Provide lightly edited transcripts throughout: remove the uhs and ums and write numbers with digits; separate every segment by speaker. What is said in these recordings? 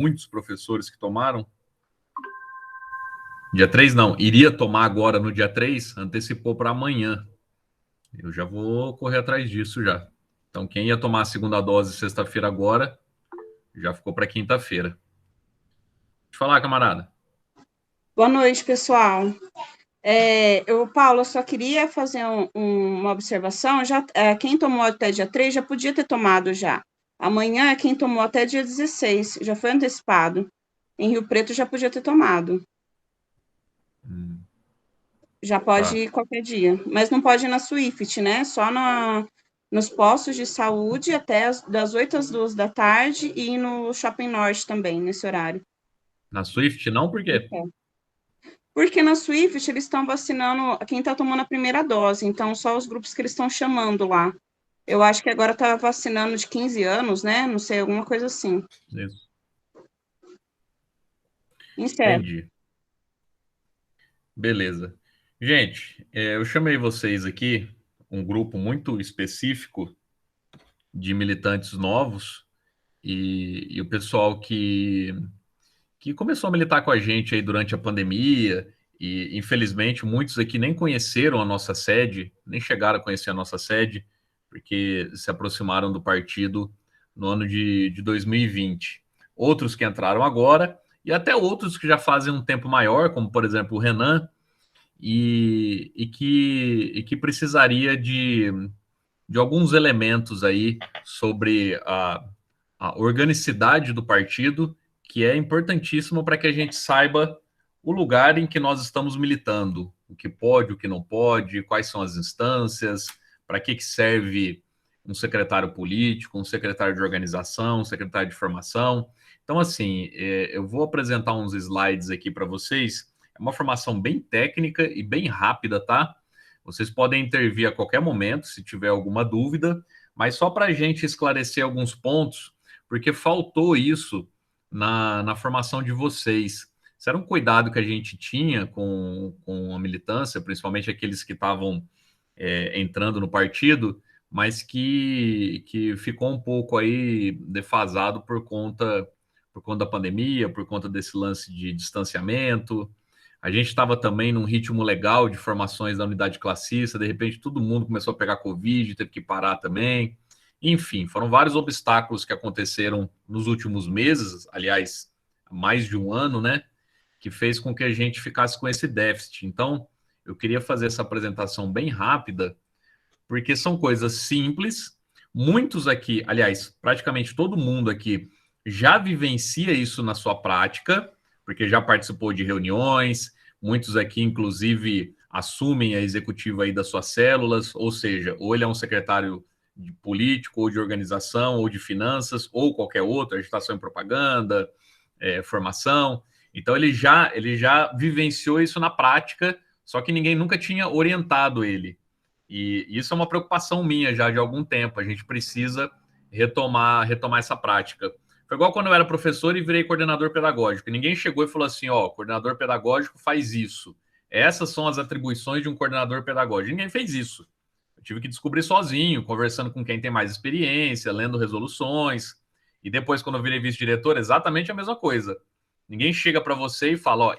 Speaker 1: muitos professores que tomaram. Dia 3 não, iria tomar agora no dia 3, antecipou para amanhã. Eu já vou correr atrás disso já. Então, quem ia tomar a segunda dose sexta-feira agora, já ficou para quinta-feira. Deixa eu falar, camarada.
Speaker 2: Boa noite, pessoal. Paulo, eu só queria fazer uma observação. Quem tomou até dia 3 já podia ter tomado já. Amanhã, quem tomou até dia 16, já foi antecipado. Em Rio Preto já podia ter tomado. Já pode ir qualquer dia. Mas não pode ir na Swift, né? Só nos postos de saúde até das 8 às 2 da tarde e no Shopping Norte também, nesse horário.
Speaker 1: Na Swift não, por quê?
Speaker 2: Porque na Swift eles estão vacinando quem está tomando a primeira dose, então só os grupos que eles estão chamando lá. Eu acho que agora está vacinando de 15 anos, né? Não sei, alguma coisa assim.
Speaker 1: Isso.
Speaker 2: Encerro.
Speaker 1: Entendi. Beleza. Gente, eu chamei vocês aqui, um grupo muito específico de militantes novos e o pessoal que começou a militar com a gente aí durante a pandemia e, infelizmente, muitos aqui nem conheceram a nossa sede, nem chegaram a conhecer a nossa sede, porque se aproximaram do partido no ano de 2020. Outros que entraram agora e até outros que já fazem um tempo maior, como, por exemplo, o Renan, e que precisaria de alguns elementos aí sobre a organicidade do partido, que é importantíssimo para que a gente saiba o lugar em que nós estamos militando, o que pode, o que não pode, quais são as instâncias, para que serve um secretário político, um secretário de organização, um secretário de formação. Então, assim, eu vou apresentar uns slides aqui para vocês. É uma formação bem técnica e bem rápida, tá? Vocês podem intervir a qualquer momento, se tiver alguma dúvida, mas só para a gente esclarecer alguns pontos, porque faltou isso na formação de vocês. Isso era um cuidado que a gente tinha com a militância, principalmente aqueles que estavam entrando no partido, mas que ficou um pouco aí defasado por conta da pandemia, por conta desse lance de distanciamento. A gente estava também num ritmo legal de formações da unidade classista, de repente todo mundo começou a pegar Covid, teve que parar também. Enfim, foram vários obstáculos que aconteceram nos últimos meses, aliás, mais de um ano, né? Que fez com que a gente ficasse com esse déficit. Então, eu queria fazer essa apresentação bem rápida, porque são coisas simples. Muitos aqui, aliás, praticamente todo mundo aqui já vivencia isso na sua prática, porque já participou de reuniões, muitos aqui, inclusive, assumem a executiva aí das suas células, ou seja, ou ele é um secretário de político, ou de organização, ou de finanças, ou qualquer outra, agitação em propaganda, formação. Então, ele já vivenciou isso na prática, só que ninguém nunca tinha orientado ele. E isso é uma preocupação minha já de algum tempo. A gente precisa retomar essa prática. Foi igual quando eu era professor e virei coordenador pedagógico. Ninguém chegou e falou assim: ó, coordenador pedagógico faz isso. Essas são as atribuições de um coordenador pedagógico. Ninguém fez isso. Eu tive que descobrir sozinho, conversando com quem tem mais experiência, lendo resoluções. E depois, quando eu virei vice-diretor, exatamente a mesma coisa. Ninguém chega para você e fala: ó,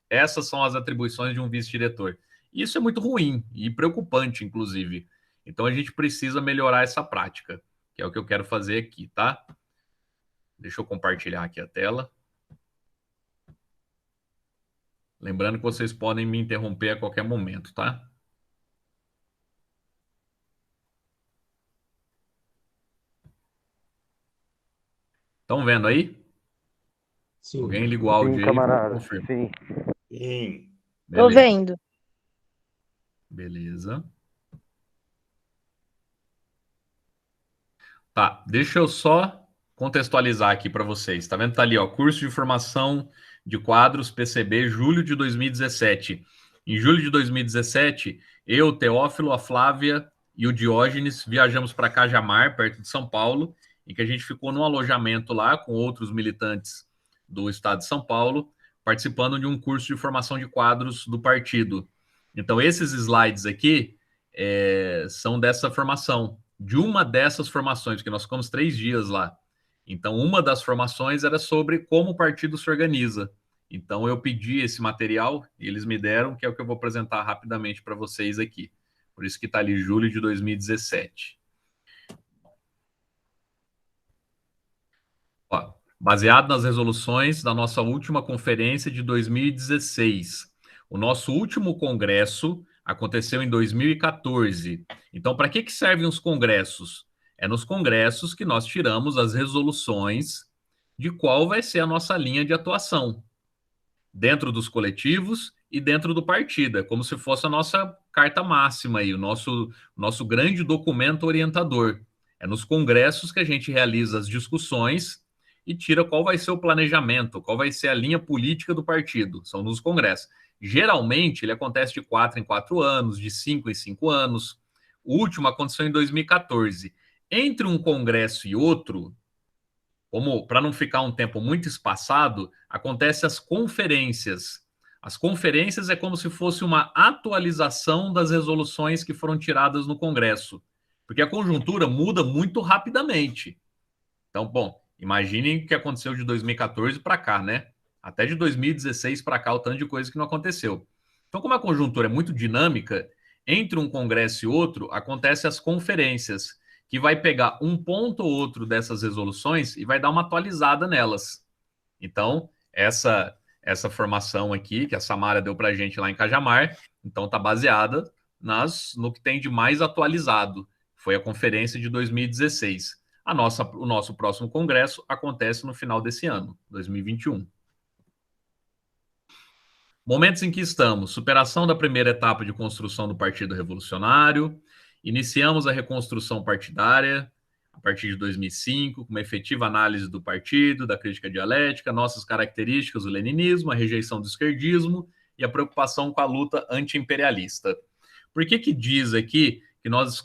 Speaker 1: essas são as atribuições de um vice-diretor. Isso é muito ruim e preocupante, inclusive. Então, a gente precisa melhorar essa prática, que é o que eu quero fazer aqui, tá? Deixa eu compartilhar aqui a tela. Lembrando que vocês podem me interromper a qualquer momento, tá? Estão vendo aí?
Speaker 3: Sim.
Speaker 1: Alguém liga o áudio aí?
Speaker 3: Camarada.
Speaker 1: Confirma.
Speaker 3: Sim.
Speaker 4: Tô vendo.
Speaker 1: Beleza. Tá, deixa eu só contextualizar aqui para vocês. Tá vendo? Tá ali, ó, curso de formação de quadros PCB, julho de 2017. Em julho de 2017, eu, Teófilo, a Flávia e o Diógenes viajamos para Cajamar, perto de São Paulo, em que a gente ficou num alojamento lá com outros militantes do estado de São Paulo, participando de um curso de formação de quadros do partido. Então, esses slides aqui são dessa formação, de uma dessas formações, porque nós ficamos 3 dias lá. Então, uma das formações era sobre como o partido se organiza. Então, eu pedi esse material e eles me deram, que é o que eu vou apresentar rapidamente para vocês aqui. Por isso que está ali julho de 2017. Ó, baseado nas resoluções da nossa última conferência de 2016. O nosso último congresso aconteceu em 2014. Então, para que servem os congressos? É nos congressos que nós tiramos as resoluções de qual vai ser a nossa linha de atuação dentro dos coletivos e dentro do partido. É como se fosse a nossa carta máxima aí, o nosso grande documento orientador. É nos congressos que a gente realiza as discussões e tira qual vai ser o planejamento, qual vai ser a linha política do partido. São nos congressos. Geralmente, ele acontece de 4 em 4 anos, de 5 em 5 anos. O último aconteceu em 2014. Entre um congresso e outro, como para não ficar um tempo muito espaçado, acontecem as conferências. As conferências é como se fosse uma atualização das resoluções que foram tiradas no Congresso, porque a conjuntura muda muito rapidamente. Então, bom, imaginem o que aconteceu de 2014 para cá, né? Até de 2016 para cá, o tanto de coisa que não aconteceu. Então, como a conjuntura é muito dinâmica, entre um congresso e outro, acontecem as conferências, que vai pegar um ponto ou outro dessas resoluções e vai dar uma atualizada nelas. Então, essa formação aqui, que a Samara deu para a gente lá em Cajamar, então está baseada no que tem de mais atualizado. Foi a conferência de 2016. O nosso próximo congresso acontece no final desse ano, 2021. Momentos em que estamos: superação da primeira etapa de construção do Partido Revolucionário, iniciamos a reconstrução partidária a partir de 2005, com uma efetiva análise do partido, da crítica dialética, nossas características, o leninismo, a rejeição do esquerdismo e a preocupação com a luta anti-imperialista. Por que diz aqui que nós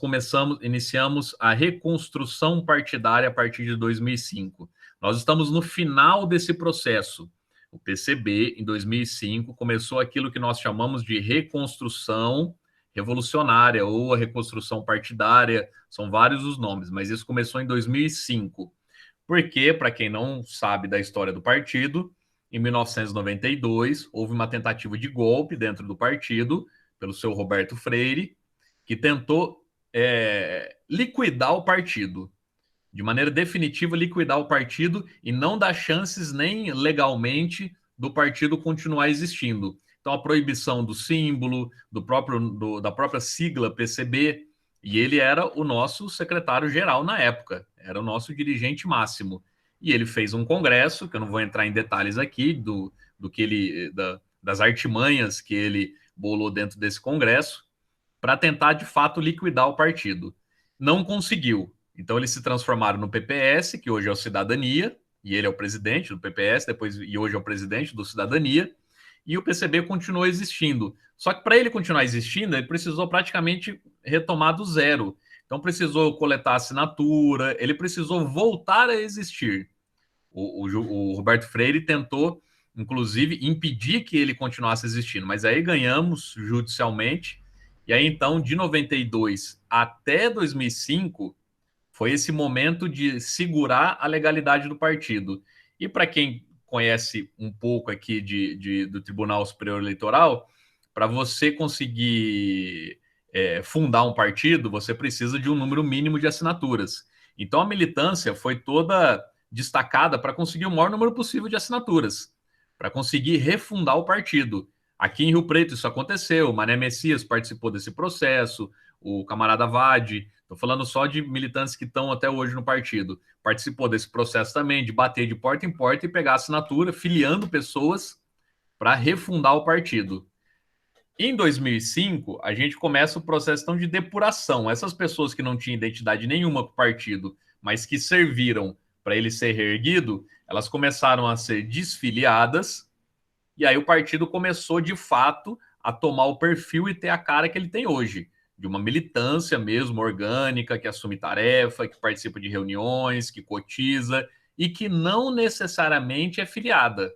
Speaker 1: iniciamos a reconstrução partidária a partir de 2005? Nós estamos no final desse processo. O PCB, em 2005, começou aquilo que nós chamamos de reconstrução revolucionária ou a reconstrução partidária, são vários os nomes, mas isso começou em 2005. Porque, para quem não sabe da história do partido, em 1992 houve uma tentativa de golpe dentro do partido pelo seu Roberto Freire, que tentou liquidar o partido, de maneira definitiva, liquidar o partido e não dar chances nem legalmente do partido continuar existindo. Então, a proibição do símbolo, da própria sigla PCB, e ele era o nosso secretário-geral na época, era o nosso dirigente máximo. E ele fez um congresso, que eu não vou entrar em detalhes aqui, das artimanhas que ele bolou dentro desse congresso, para tentar, de fato, liquidar o partido. Não conseguiu. Então, eles se transformaram no PPS, que hoje é o Cidadania, e ele é o presidente do PPS, e hoje é o presidente do Cidadania, e o PCB continuou existindo. Só que para ele continuar existindo, ele precisou praticamente retomar do zero. Então, precisou coletar assinatura, ele precisou voltar a existir. O Roberto Freire tentou, inclusive, impedir que ele continuasse existindo, mas aí ganhamos judicialmente, e aí, então, de 92 até 2005, foi esse momento de segurar a legalidade do partido. E para quem conhece um pouco aqui do Tribunal Superior Eleitoral, para você conseguir fundar um partido, você precisa de um número mínimo de assinaturas. Então, a militância foi toda destacada para conseguir o maior número possível de assinaturas, para conseguir refundar o partido. Aqui em Rio Preto isso aconteceu, o Mané Messias participou desse processo, o camarada Vade, estou falando só de militantes que estão até hoje no partido, participou desse processo também, de bater de porta em porta e pegar assinatura, filiando pessoas para refundar o partido. Em 2005, a gente começa o processo então, de depuração. Essas pessoas que não tinham identidade nenhuma com o partido, mas que serviram para ele ser reerguido, elas começaram a ser desfiliadas, e aí o partido começou, de fato, a tomar o perfil e ter a cara que ele tem hoje, de uma militância mesmo orgânica, que assume tarefa, que participa de reuniões, que cotiza e que não necessariamente é filiada.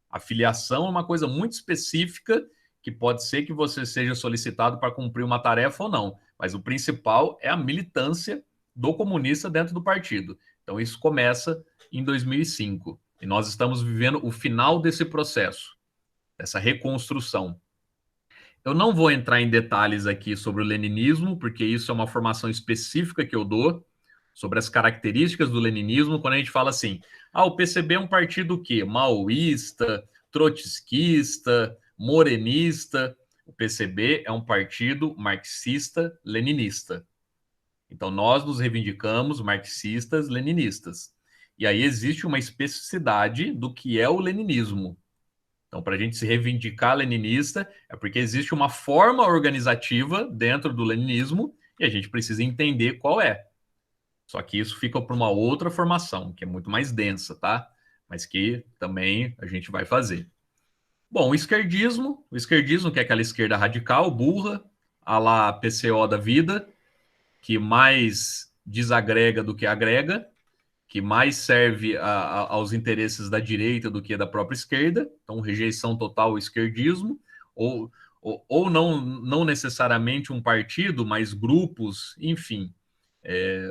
Speaker 1: A filiação é uma coisa muito específica que pode ser que você seja solicitado para cumprir uma tarefa ou não, mas o principal é a militância do comunista dentro do partido. Então isso começa em 2005. E nós estamos vivendo o final desse processo, dessa reconstrução. Eu não vou entrar em detalhes aqui sobre o leninismo, porque isso é uma formação específica que eu dou sobre as características do leninismo, quando a gente fala assim, o PCB é um partido o quê? Maoísta, trotskista, morenista. O PCB é um partido marxista-leninista. Então, nós nos reivindicamos marxistas-leninistas. E aí existe uma especificidade do que é o leninismo. Então, para a gente se reivindicar leninista, é porque existe uma forma organizativa dentro do leninismo e a gente precisa entender qual é. Só que isso fica para uma outra formação, que é muito mais densa, tá? Mas que também a gente vai fazer. Bom, o esquerdismo que é aquela esquerda radical, burra, a lá PCO da vida, que mais desagrega do que agrega, que mais serve aos interesses da direita do que da própria esquerda, então rejeição total ao esquerdismo, ou não necessariamente um partido, mas grupos, enfim,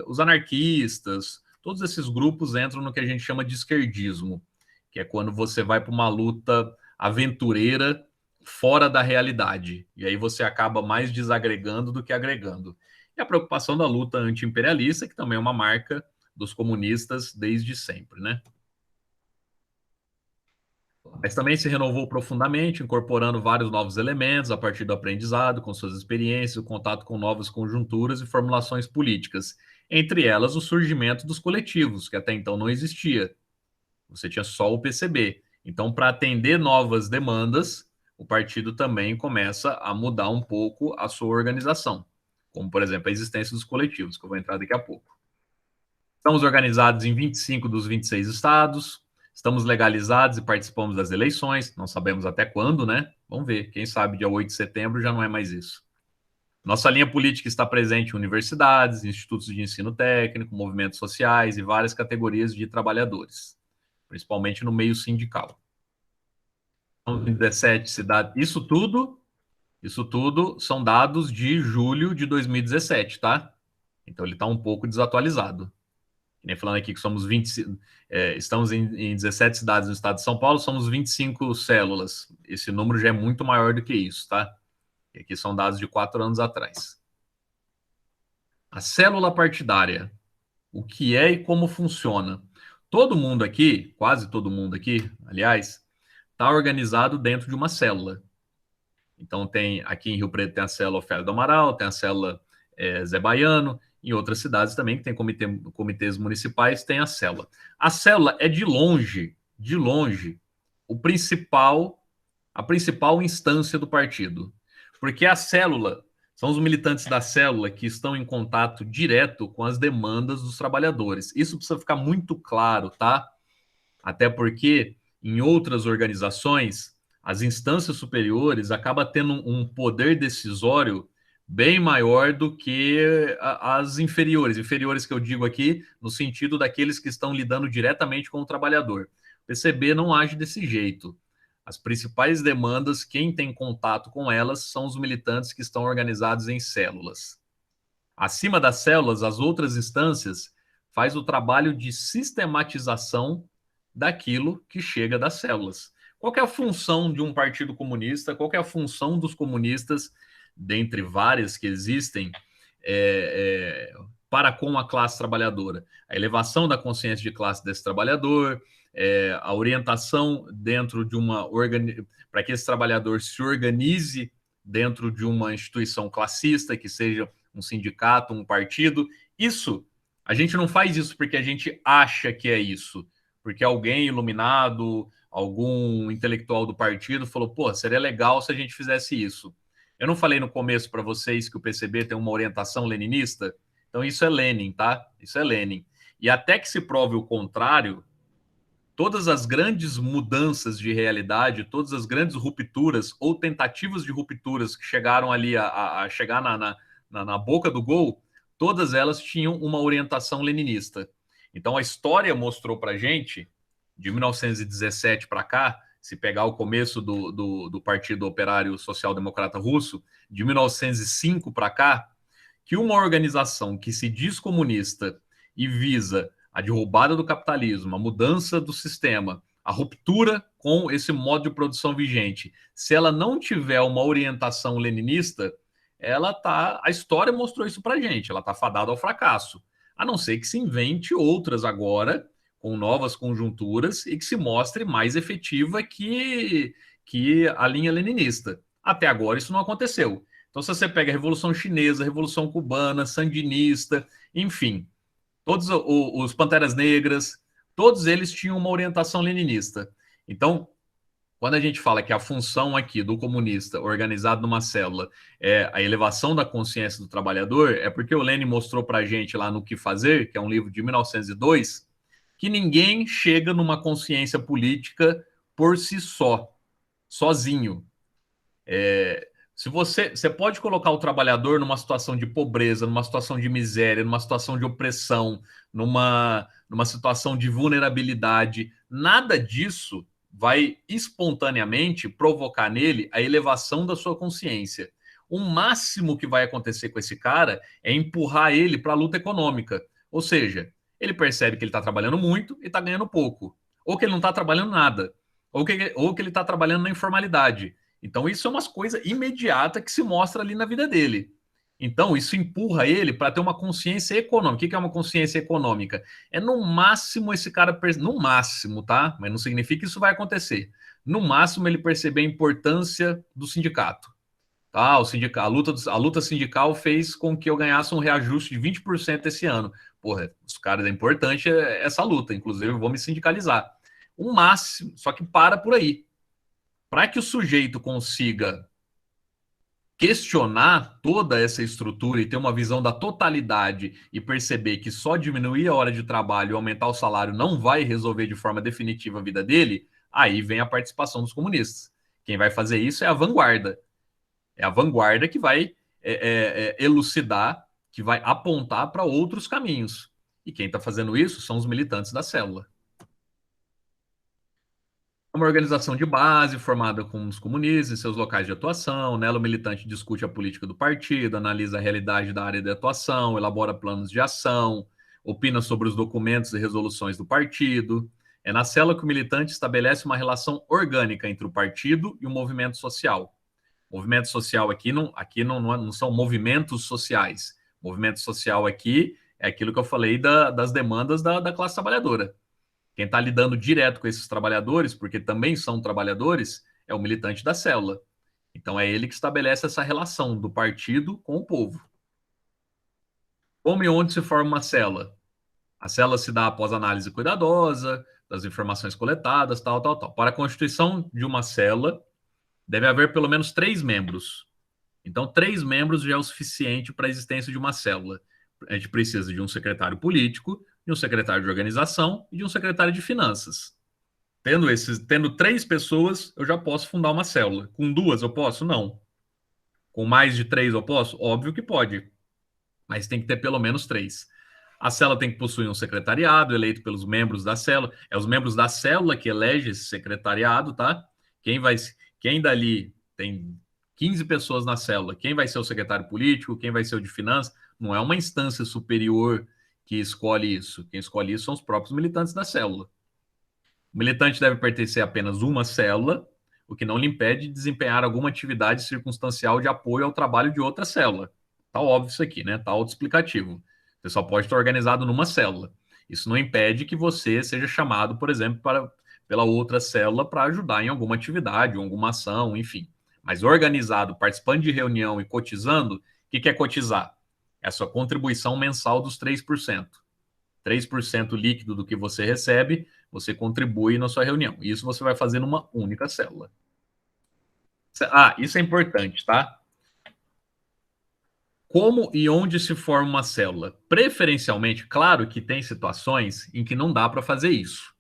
Speaker 1: os anarquistas, todos esses grupos entram no que a gente chama de esquerdismo, que é quando você vai para uma luta aventureira fora da realidade, e aí você acaba mais desagregando do que agregando. E a preocupação da luta anti-imperialista, que também é uma marca dos comunistas desde sempre, né? Mas também se renovou profundamente, incorporando vários novos elementos a partir do aprendizado, com suas experiências, o contato com novas conjunturas e formulações políticas. Entre elas, o surgimento dos coletivos, que até então não existia. Você tinha só o PCB. Então, para atender novas demandas, o partido também começa a mudar um pouco a sua organização, como, por exemplo, a existência dos coletivos, que eu vou entrar daqui a pouco. Estamos organizados em 25 dos 26 estados, estamos legalizados e participamos das eleições, não sabemos até quando, né? Vamos ver, quem sabe dia 8 de setembro já não é mais isso. Nossa linha política está presente em universidades, institutos de ensino técnico, movimentos sociais e várias categorias de trabalhadores, principalmente no meio sindical. Então, 17 cidades, isso tudo são dados de julho de 2017, tá? Então ele está um pouco desatualizado. Nem falando aqui que somos 20, estamos em 17 cidades no estado de São Paulo, somos 25 células. Esse número já é muito maior do que isso, tá? E aqui são dados de 4 anos atrás. A célula partidária. O que é e como funciona? Todo mundo aqui, quase todo mundo aqui, aliás, está organizado dentro de uma célula. Então tem, aqui em Rio Preto tem a célula Ofélia do Amaral, tem a célula Zé Baiano, em outras cidades também, que tem comitês municipais, tem a célula. A célula é de longe, a principal instância do partido. Porque a célula, são os militantes da célula que estão em contato direto com as demandas dos trabalhadores. Isso precisa ficar muito claro, tá? Até porque, em outras organizações, as instâncias superiores acabam tendo um poder decisório bem maior do que as inferiores. Inferiores que eu digo aqui, no sentido daqueles que estão lidando diretamente com o trabalhador. O PCB não age desse jeito. As principais demandas, quem tem contato com elas, são os militantes que estão organizados em células. Acima das células, as outras instâncias faz o trabalho de sistematização daquilo que chega das células. Qual é a função de um partido comunista? Qual é a função dos comunistas, dentre várias que existem, para com a classe trabalhadora? A elevação da consciência de classe desse trabalhador, a orientação dentro de para que esse trabalhador se organize dentro de uma instituição classista, que seja um sindicato, um partido. Isso, a gente não faz isso porque a gente acha que é isso, porque alguém iluminado, algum intelectual do partido falou, pô, seria legal se a gente fizesse isso. Eu não falei no começo para vocês que o PCB tem uma orientação leninista? Então isso é Lenin, tá? Isso é Lenin. E até que se prove o contrário, todas as grandes mudanças de realidade, todas as grandes rupturas ou tentativas de rupturas que chegaram ali a chegar na boca do gol, todas elas tinham uma orientação leninista. Então a história mostrou para a gente, de 1917 para cá, se pegar o começo do Partido Operário Social Democrata Russo, de 1905 para cá, que uma organização que se diz comunista e visa a derrubada do capitalismo, a mudança do sistema, a ruptura com esse modo de produção vigente, se ela não tiver uma orientação leninista, a história mostrou isso para a gente, ela está fadada ao fracasso, a não ser que se invente outras agora, com novas conjunturas, e que se mostre mais efetiva que a linha leninista. Até agora isso não aconteceu. Então, se você pega a Revolução Chinesa, a Revolução Cubana, Sandinista, enfim, todos os Panteras Negras, todos eles tinham uma orientação leninista. Então, quando a gente fala que a função aqui do comunista organizado numa célula é a elevação da consciência do trabalhador, é porque o Lenin mostrou para a gente lá no Que Fazer, que é um livro de 1902, que ninguém chega numa consciência política por si só, sozinho. Se você pode colocar o trabalhador numa situação de pobreza, numa situação de miséria, numa situação de opressão, numa situação de vulnerabilidade, nada disso vai espontaneamente provocar nele a elevação da sua consciência. O máximo que vai acontecer com esse cara é empurrar ele para a luta econômica. Ou seja, ele percebe que ele está trabalhando muito e está ganhando pouco. Ou que ele não está trabalhando nada. Ou que ele está trabalhando na informalidade. Então, isso é uma coisa imediata que se mostra ali na vida dele. Então, isso empurra ele para ter uma consciência econômica. O que é uma consciência econômica? É no máximo esse cara... No máximo, tá? Mas não significa que isso vai acontecer. No máximo, ele perceber a importância do sindicato. Tá? A luta sindical fez com que eu ganhasse um reajuste de 20% esse ano. Porra, os caras, é importante essa luta. Inclusive, eu vou me sindicalizar. O máximo, só que para por aí. Para que o sujeito consiga questionar toda essa estrutura e ter uma visão da totalidade e perceber que só diminuir a hora de trabalho e aumentar o salário não vai resolver de forma definitiva a vida dele, aí vem a participação dos comunistas. Quem vai fazer isso é a vanguarda. É a vanguarda que vai elucidar, que vai apontar para outros caminhos. E quem está fazendo isso são os militantes da célula. Uma organização de base formada com os comunistas e seus locais de atuação. Nela, o militante discute a política do partido, analisa a realidade da área de atuação, elabora planos de ação, opina sobre os documentos e resoluções do partido. É na célula que o militante estabelece uma relação orgânica entre o partido e o movimento social. Movimento social aqui não são movimentos sociais. Movimento social aqui é aquilo que eu falei das demandas da classe trabalhadora. Quem está lidando direto com esses trabalhadores, porque também são trabalhadores, é o militante da célula. Então é ele que estabelece essa relação do partido com o povo. Como e onde se forma uma célula? A célula se dá após análise cuidadosa das informações coletadas, tal. Para a constituição de uma célula, deve haver pelo menos 3 membros. Então, 3 membros já é o suficiente para a existência de uma célula. A gente precisa de um secretário político, de um secretário de organização e de um secretário de finanças. Tendo 3 pessoas, eu já posso fundar uma célula. Com 2 eu posso? Não. Com mais de 3 eu posso? Óbvio que pode. Mas tem que ter pelo menos 3. A célula tem que possuir um secretariado eleito pelos membros da célula. É os membros da célula que elegem esse secretariado, tá? Quem dali tem 15 pessoas na célula, quem vai ser o secretário político, quem vai ser o de finanças, não é uma instância superior que escolhe isso. Quem escolhe isso são os próprios militantes da célula. O militante deve pertencer a apenas uma célula, o que não lhe impede de desempenhar alguma atividade circunstancial de apoio ao trabalho de outra célula. Tá óbvio isso aqui, né? Tá autoexplicativo. Você só pode estar organizado numa célula. Isso não impede que você seja chamado, por exemplo, pela outra célula para ajudar em alguma atividade, em alguma ação, enfim. Mas organizado, participando de reunião e cotizando, o que é cotizar? É a sua contribuição mensal dos 3%. 3% líquido do que você recebe, você contribui na sua reunião. Isso você vai fazer numa única célula. Isso é importante, tá? Como e onde se forma uma célula? Preferencialmente, claro que tem situações em que não dá para fazer isso.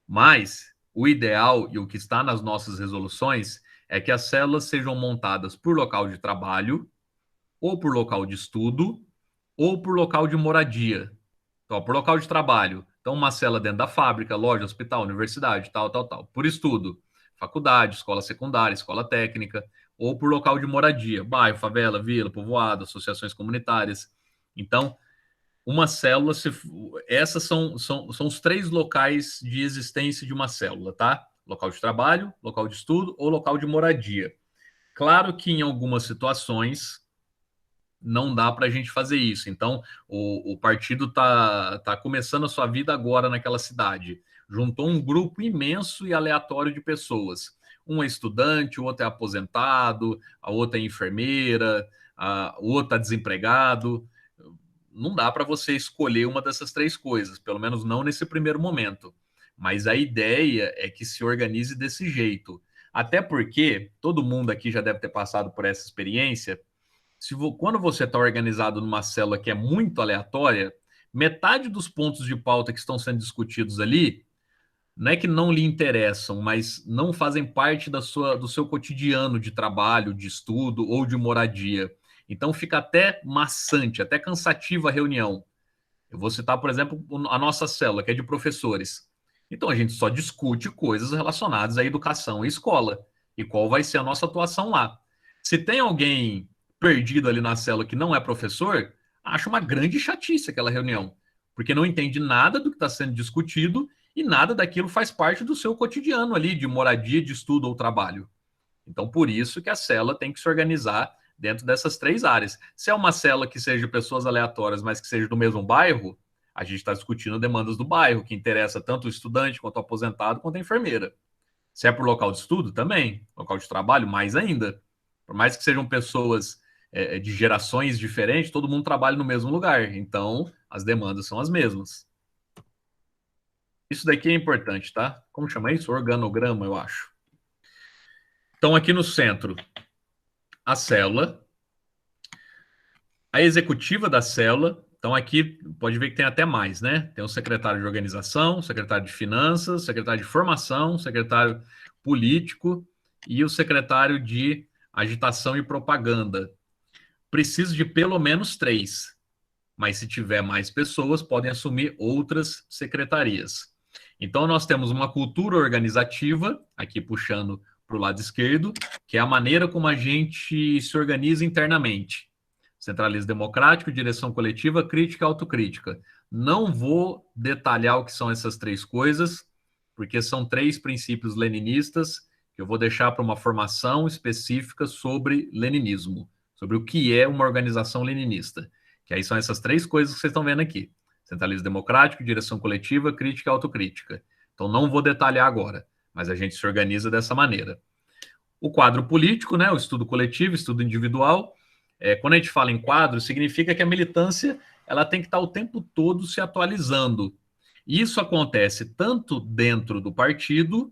Speaker 1: Mas o ideal e o que está nas nossas resoluções é que as células sejam montadas por local de trabalho, ou por local de estudo, ou por local de moradia. Então, por local de trabalho. Então, uma célula dentro da fábrica, loja, hospital, universidade, tal. Por estudo, faculdade, escola secundária, escola técnica, ou por local de moradia, bairro, favela, vila, povoado, associações comunitárias. Então, uma célula, essas são os 3 locais de existência de uma célula, tá? Local de trabalho, local de estudo ou local de moradia. Claro que em algumas situações não dá para a gente fazer isso. Então, o partido tá começando a sua vida agora naquela cidade. Juntou um grupo imenso e aleatório de pessoas. Um é estudante, o outro é aposentado, a outra é enfermeira, o outro está desempregado. Não dá para você escolher uma dessas 3 coisas, pelo menos não nesse primeiro momento. Mas a ideia é que se organize desse jeito. Até porque todo mundo aqui já deve ter passado por essa experiência. Quando você está organizado numa célula que é muito aleatória, metade dos pontos de pauta que estão sendo discutidos ali não é que não lhe interessam, mas não fazem parte do seu cotidiano de trabalho, de estudo ou de moradia. Então fica até maçante, até cansativa a reunião. Eu vou citar, por exemplo, a nossa célula, que é de professores. Então a gente só discute coisas relacionadas à educação e escola e qual vai ser a nossa atuação lá. Se tem alguém perdido ali na célula que não é professor, acho uma grande chatice aquela reunião, porque não entende nada do que está sendo discutido e nada daquilo faz parte do seu cotidiano ali, de moradia, de estudo ou trabalho. Então, por isso que a célula tem que se organizar dentro dessas 3 áreas. Se é uma célula que seja pessoas aleatórias, mas que seja do mesmo bairro, a gente está discutindo demandas do bairro, que interessa tanto o estudante, quanto o aposentado, quanto a enfermeira. Se é por local de estudo, também. Local de trabalho, mais ainda. Por mais que sejam pessoas de gerações diferentes, todo mundo trabalha no mesmo lugar. Então, as demandas são as mesmas. Isso daqui é importante, tá? Como chama isso? Organograma, eu acho. Então, aqui no centro, a célula, a executiva da célula. Então, aqui pode ver que tem até mais, né? Tem o secretário de organização, secretário de finanças, secretário de formação, secretário político e o secretário de agitação e propaganda. Preciso de pelo menos 3, mas se tiver mais pessoas, podem assumir outras secretarias. Então, nós temos uma cultura organizativa, aqui puxando para o lado esquerdo, que é a maneira como a gente se organiza internamente. Centralismo democrático, direção coletiva, crítica e autocrítica. Não vou detalhar o que são essas 3 coisas, porque são 3 princípios leninistas que eu vou deixar para uma formação específica sobre leninismo, sobre o que é uma organização leninista. Que aí são essas 3 coisas que vocês estão vendo aqui. Centralismo democrático, direção coletiva, crítica e autocrítica. Então não vou detalhar agora, mas a gente se organiza dessa maneira. O quadro político, né, o estudo coletivo, estudo individual. Quando a gente fala em quadro, significa que a militância ela tem que estar o tempo todo se atualizando. Isso acontece tanto dentro do partido,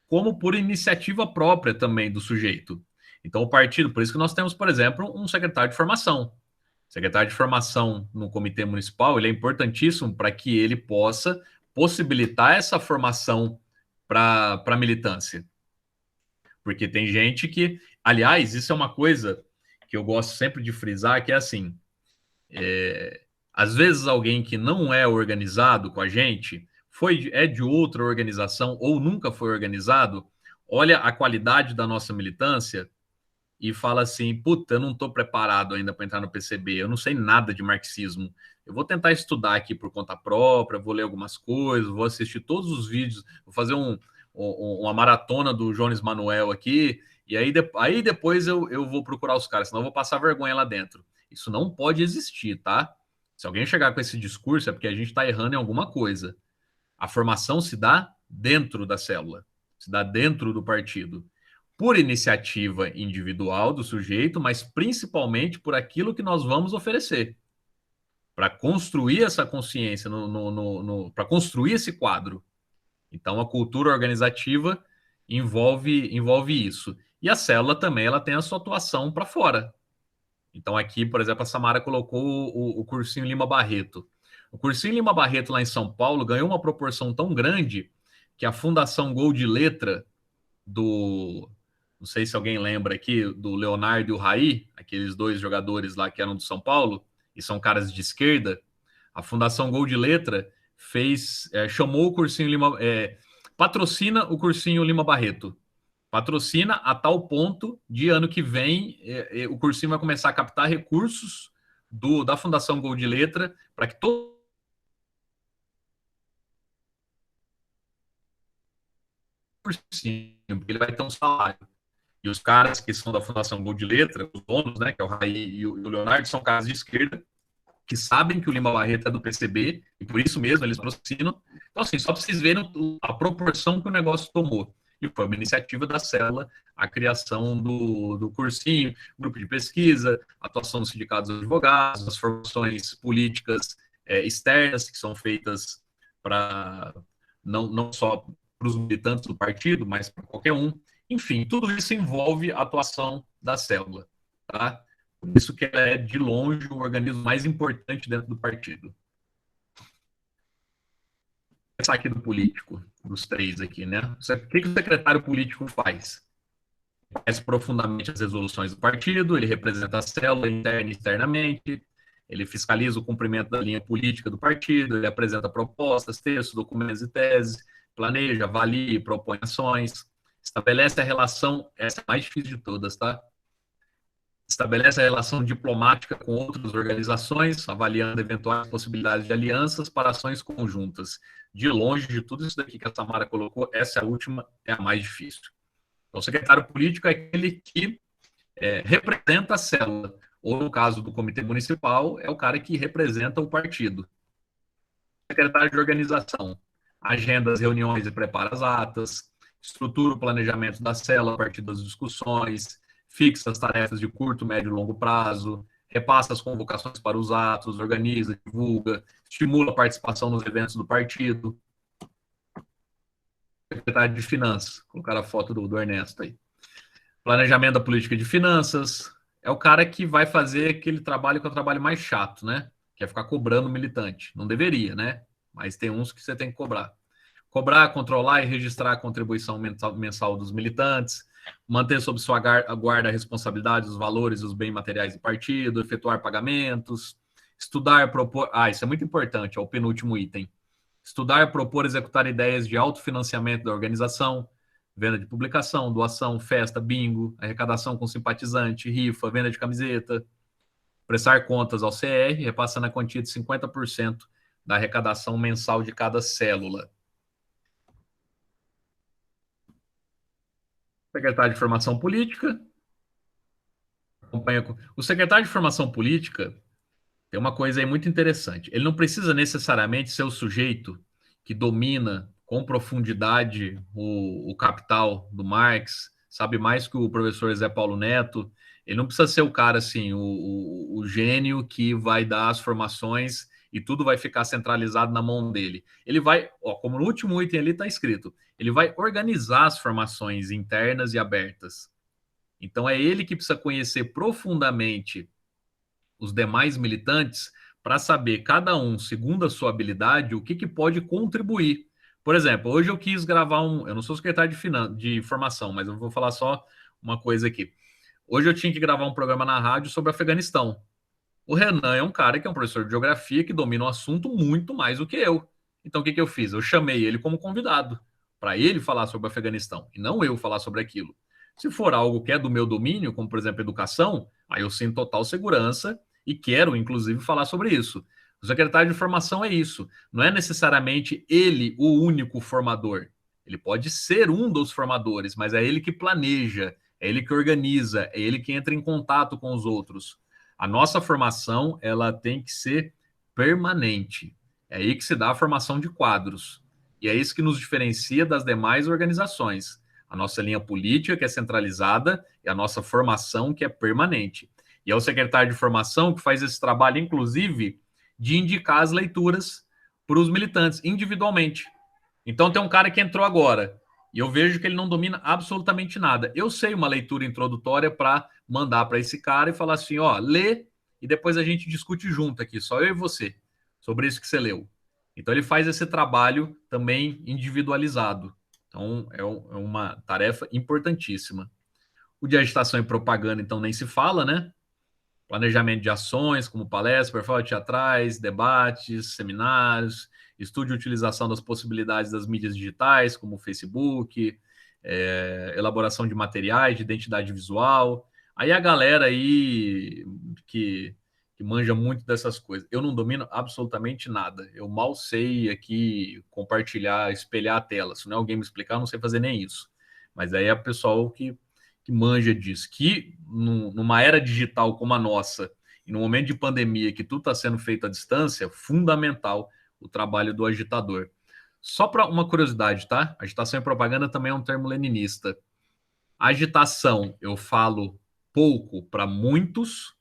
Speaker 1: como por iniciativa própria também do sujeito. Então, o partido, por isso que nós temos, por exemplo, um secretário de formação. O secretário de formação no comitê municipal, ele é importantíssimo para que ele possa possibilitar essa formação para a militância. Porque tem gente que, aliás, isso é uma coisa que eu gosto sempre de frisar, que é assim, às vezes alguém que não é organizado com a gente, é de outra organização ou nunca foi organizado, olha a qualidade da nossa militância e fala assim, puta, eu não estou preparado ainda para entrar no PCB, eu não sei nada de marxismo, eu vou tentar estudar aqui por conta própria, vou ler algumas coisas, vou assistir todos os vídeos, vou fazer uma maratona do Jones Manuel aqui, e aí depois eu vou procurar os caras, senão eu vou passar vergonha lá dentro. Isso não pode existir, tá? Se alguém chegar com esse discurso é porque a gente está errando em alguma coisa. A formação se dá dentro da célula, se dá dentro do partido, por iniciativa individual do sujeito, mas principalmente por aquilo que nós vamos oferecer, para construir essa consciência, para construir esse quadro. Então, a cultura organizativa envolve isso. E a célula também ela tem a sua atuação para fora. Então, aqui, por exemplo, a Samara colocou o cursinho Lima Barreto. O cursinho Lima Barreto, lá em São Paulo, ganhou uma proporção tão grande que a Fundação Gol de Letra não sei se alguém lembra aqui, do Leonardo e o Raí, aqueles 2 jogadores lá que eram do São Paulo, e são caras de esquerda, a Fundação Gol de Letra chamou o cursinho Lima, patrocina o cursinho Lima Barreto. Patrocina a tal ponto de ano que vem o cursinho vai começar a captar recursos da Fundação Gol de Letra, para que todo por cima, porque ele vai ter um salário. E os caras que são da Fundação Gol de Letra, os donos, né, que é o Raí e o Leonardo, são caras de esquerda, que sabem que o Lima Barreto é do PCB, e por isso mesmo eles patrocinam. Então, assim, só para vocês verem a proporção que o negócio tomou. E foi uma iniciativa da Célula, a criação do cursinho, grupo de pesquisa, atuação dos sindicatos dos advogados, as formações políticas externas que são feitas para não só para os militantes do partido, mas para qualquer um. Enfim, tudo isso envolve a atuação da Célula, tá? Por isso que ela é, de longe, o organismo mais importante dentro do partido. Vou começar aqui do político, dos três aqui, né? O que o secretário político faz? Conhece profundamente as resoluções do partido, ele representa a célula interna e externamente, ele fiscaliza o cumprimento da linha política do partido, ele apresenta propostas, textos, documentos e teses, planeja, avalia, propõe ações, estabelece a relação, essa é a mais difícil de todas, tá? Estabelece a relação diplomática com outras organizações, avaliando eventuais possibilidades de alianças para ações conjuntas. De longe de tudo isso daqui que a Samara colocou, essa é a última, é a mais difícil. Então, o secretário político é aquele que representa a célula, ou no caso do comitê municipal, é o cara que representa o partido. Secretário de organização, agenda as reuniões e prepara as atas, estrutura o planejamento da célula a partir das discussões, fixa as tarefas de curto, médio e longo prazo, repassa as convocações para os atos, organiza, divulga, estimula a participação nos eventos do partido. Secretário de Finanças, colocar a foto do Ernesto aí. Planejamento da política de finanças, é o cara que vai fazer aquele trabalho que é o trabalho mais chato, né? Que é ficar cobrando o militante. Não deveria, né? Mas tem uns que você tem que cobrar. Cobrar, controlar e registrar a contribuição mensal dos militantes, manter sob sua guarda a responsabilidade dos valores e os bens materiais do partido, efetuar pagamentos, estudar, propor... isso é muito importante, é o penúltimo item. Estudar, propor, executar ideias de autofinanciamento da organização, venda de publicação, doação, festa, bingo, arrecadação com simpatizante, rifa, venda de camiseta, prestar contas ao CR, repassando a quantia de 50% da arrecadação mensal de cada célula. Secretário de Formação Política. O secretário de Formação Política tem uma coisa aí muito interessante. Ele não precisa necessariamente ser o sujeito que domina com profundidade o capital do Marx, sabe mais que o professor Zé Paulo Neto. Ele não precisa ser o cara assim, o gênio que vai dar as formações e tudo vai ficar centralizado na mão dele. Ele vai, como no último item ali está escrito, ele vai organizar as formações internas e abertas. Então é ele que precisa conhecer profundamente os demais militantes para saber, cada um, segundo a sua habilidade, o que pode contribuir. Por exemplo, hoje eu quis gravar eu não sou secretário de formação, mas eu vou falar só uma coisa aqui. Hoje eu tinha que gravar um programa na rádio sobre Afeganistão. O Renan é um cara que é um professor de geografia que domina o assunto muito mais do que eu. Então o que eu fiz? Eu chamei ele como convidado para ele falar sobre o Afeganistão e não eu falar sobre aquilo. Se for algo que é do meu domínio, como por exemplo educação, aí eu sinto total segurança e quero, inclusive, falar sobre isso. O secretário de formação é isso. Não é necessariamente ele o único formador. Ele pode ser um dos formadores, mas é ele que planeja, é ele que organiza, é ele que entra em contato com os outros. A nossa formação, ela tem que ser permanente. É aí que se dá a formação de quadros. E é isso que nos diferencia das demais organizações. A nossa linha política, que é centralizada, e a nossa formação, que é permanente. E é o secretário de formação que faz esse trabalho, inclusive, de indicar as leituras para os militantes, individualmente. Então, tem um cara que entrou agora, e eu vejo que ele não domina absolutamente nada. Eu sei uma leitura introdutória para mandar para esse cara e falar assim, lê, e depois a gente discute junto aqui, só eu e você, sobre isso que você leu. Então, ele faz esse trabalho também individualizado. Então, é uma tarefa importantíssima. O de agitação e propaganda, então, nem se fala, né? Planejamento de ações, como palestras, performances teatrais, debates, seminários, estudo e utilização das possibilidades das mídias digitais, como o Facebook, elaboração de materiais de identidade visual. Aí a galera aí que que manja muito dessas coisas. Eu não domino absolutamente nada. Eu mal sei aqui compartilhar, espelhar a tela. Se não é alguém me explicar, eu não sei fazer nem isso. Mas aí é o pessoal que manja disso. Que numa era digital como a nossa, e no momento de pandemia que tudo está sendo feito à distância, fundamental o trabalho do agitador. Só para uma curiosidade, tá? Agitação e propaganda também é um termo leninista. Agitação, eu falo pouco para muitos,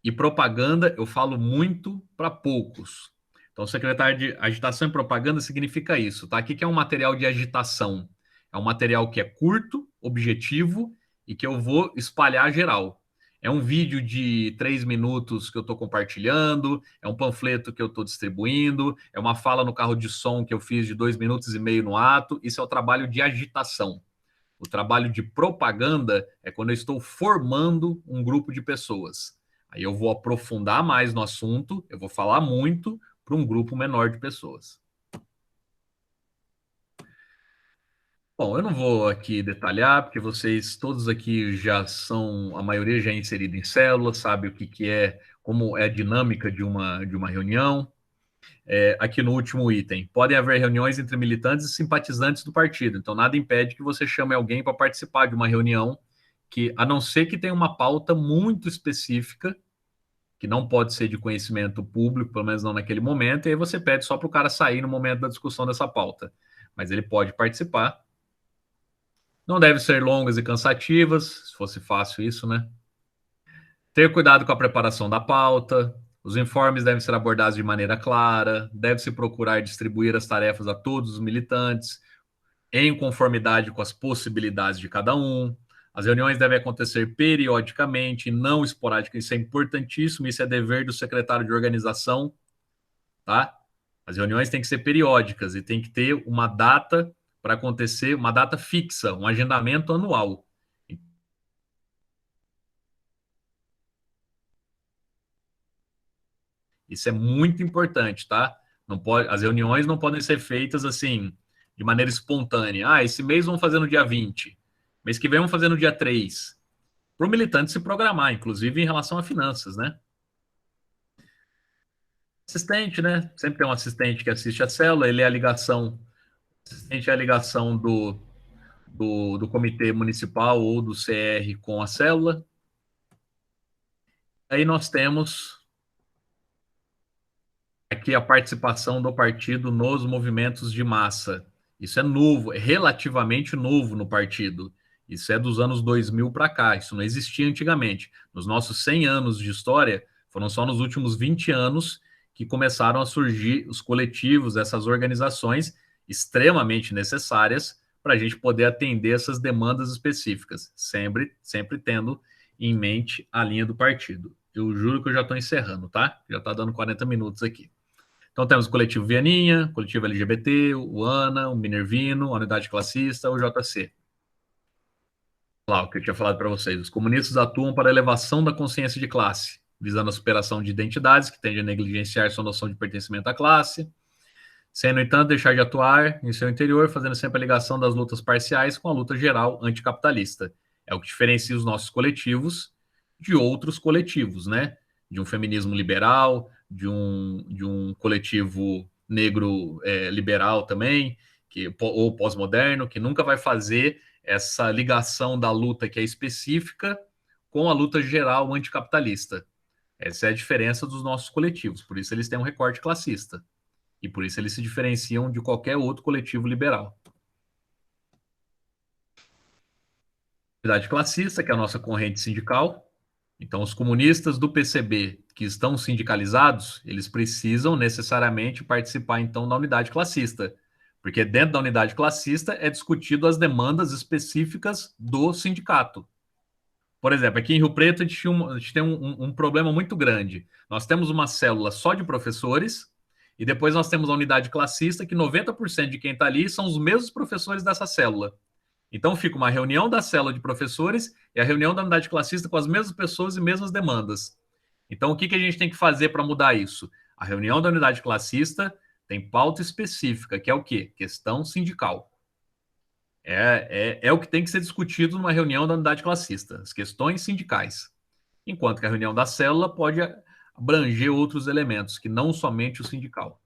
Speaker 1: e propaganda, eu falo muito para poucos. Então, secretário de agitação e propaganda significa isso, tá? O que é um material de agitação? É um material que é curto, objetivo e que eu vou espalhar geral. É um vídeo de 3 minutos que eu estou compartilhando, é um panfleto que eu estou distribuindo, é uma fala no carro de som que eu fiz de 2 minutos e meio no ato. Isso é o trabalho de agitação. O trabalho de propaganda é quando eu estou formando um grupo de pessoas. Aí eu vou aprofundar mais no assunto, eu vou falar muito para um grupo menor de pessoas. Bom, eu não vou aqui detalhar, porque vocês todos aqui já são, a maioria já é inserida em célula, sabe o que é, como é a dinâmica de uma reunião. Aqui no último item, podem haver reuniões entre militantes e simpatizantes do partido, então nada impede que você chame alguém para participar de uma reunião que, a não ser que tenha uma pauta muito específica, que não pode ser de conhecimento público, pelo menos não naquele momento, e aí você pede só para o cara sair no momento da discussão dessa pauta. Mas ele pode participar. Não deve ser longas e cansativas, se fosse fácil isso, né? Ter cuidado com a preparação da pauta, os informes devem ser abordados de maneira clara, deve-se procurar distribuir as tarefas a todos os militantes, em conformidade com as possibilidades de cada um. As reuniões devem acontecer periodicamente, não esporádicamente. Isso é importantíssimo, isso é dever do secretário de organização, tá? As reuniões têm que ser periódicas e tem que ter uma data para acontecer, uma data fixa, um agendamento anual. Isso é muito importante, tá? Não pode, as reuniões não podem ser feitas assim, de maneira espontânea. Ah, esse mês vamos fazer no dia 20. Mês que vem vamos fazer no dia 3. Para o militante se programar, inclusive em relação a finanças, né? Assistente, né? Sempre tem um assistente que assiste a célula, ele é a ligação, o assistente é a ligação do comitê municipal ou do CR com a célula. Aí nós temos aqui a participação do partido nos movimentos de massa. Isso é novo, é relativamente novo no partido. Isso é dos anos 2000 para cá, isso não existia antigamente. Nos nossos 100 anos de história, foram só nos últimos 20 anos que começaram a surgir os coletivos, essas organizações extremamente necessárias para a gente poder atender essas demandas específicas, sempre tendo em mente a linha do partido. Eu juro que eu já estou encerrando, tá? Já está dando 40 minutos aqui. Então temos o coletivo Vianinha, coletivo LGBT, o ANA, o Minervino, a Unidade Classista, o JC. Lá, o que eu tinha falado para vocês. Os comunistas atuam para a elevação da consciência de classe, visando a superação de identidades que tendem a negligenciar sua noção de pertencimento à classe, sem, no entanto, deixar de atuar em seu interior, fazendo sempre a ligação das lutas parciais com a luta geral anticapitalista. É o que diferencia os nossos coletivos de outros coletivos, né? De um feminismo liberal, de um coletivo negro liberal também, ou pós-moderno, que nunca vai fazer essa ligação da luta que é específica com a luta geral anticapitalista. Essa é a diferença dos nossos coletivos, por isso eles têm um recorte classista. E por isso eles se diferenciam de qualquer outro coletivo liberal. A Unidade Classista, que é a nossa corrente sindical. Então, os comunistas do PCB que estão sindicalizados, eles precisam necessariamente participar, então, da unidade classista. Porque dentro da unidade classista é discutido as demandas específicas do sindicato. Por exemplo, aqui em Rio Preto a gente tem um problema muito grande. Nós temos uma célula só de professores e depois nós temos a unidade classista que 90% de quem está ali são os mesmos professores dessa célula. Então fica uma reunião da célula de professores e a reunião da unidade classista com as mesmas pessoas e mesmas demandas. Então o que a gente tem que fazer para mudar isso? A reunião da unidade classista tem pauta específica, que é o quê? Questão sindical. É o que tem que ser discutido numa reunião da unidade classista, as questões sindicais. enquanto que a reunião da célula pode abranger outros elementos, que não somente o sindical.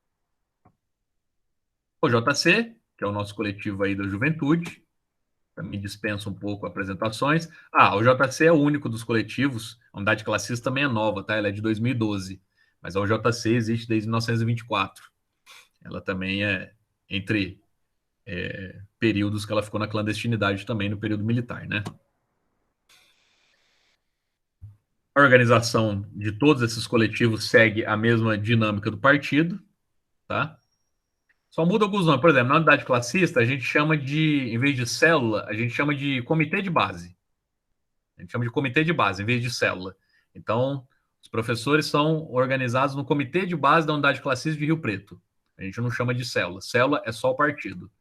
Speaker 1: O JC, que é o nosso coletivo aí da juventude, me dispensa um pouco apresentações. O JC é o único dos coletivos, a unidade classista também é nova, tá? Ela é de 2012, mas a UJC existe desde 1924. Ela também é entre períodos que ela ficou na clandestinidade também, no período militar, né? A organização de todos esses coletivos segue a mesma dinâmica do partido, tá? Só muda alguns nomes. Por exemplo, na unidade classista, a gente chama de, em vez de célula, a gente chama de comitê de base. A gente chama de comitê de base, em vez de célula. Então, os professores são organizados no comitê de base da unidade classista de Rio Preto. A gente não chama de célula. Célula é só o partido.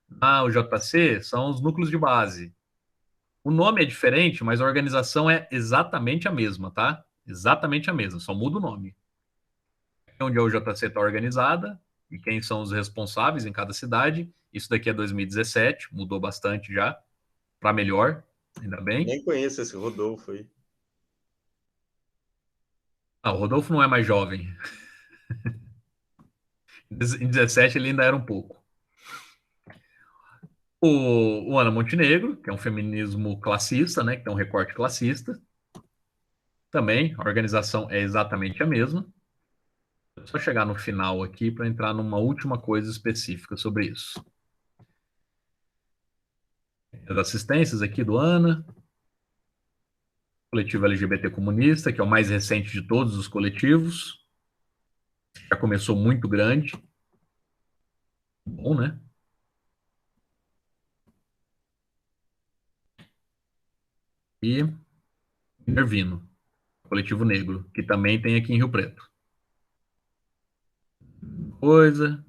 Speaker 1: Na UJC, são os núcleos de base. O nome é diferente, mas a organização é exatamente a mesma, tá? Exatamente a mesma, só muda o nome. Onde a UJC está organizada e quem são os responsáveis em cada cidade. Isso daqui é 2017, mudou bastante já, para melhor, ainda bem.
Speaker 3: Nem conheço esse Rodolfo aí.
Speaker 1: O Rodolfo não é mais jovem. Em 17 ele ainda era um pouco. O Ana Montenegro, que é um feminismo classista, né, que tem um recorte classista. Também, a organização é exatamente a mesma. Vou só chegar no final aqui para entrar numa última coisa específica sobre isso. As assistências aqui do Ana. Coletivo LGBT comunista, que é o mais recente de todos os coletivos. Já começou muito grande. Bom, né? E Minervino, coletivo negro, que também tem aqui em Rio Preto. Coisa.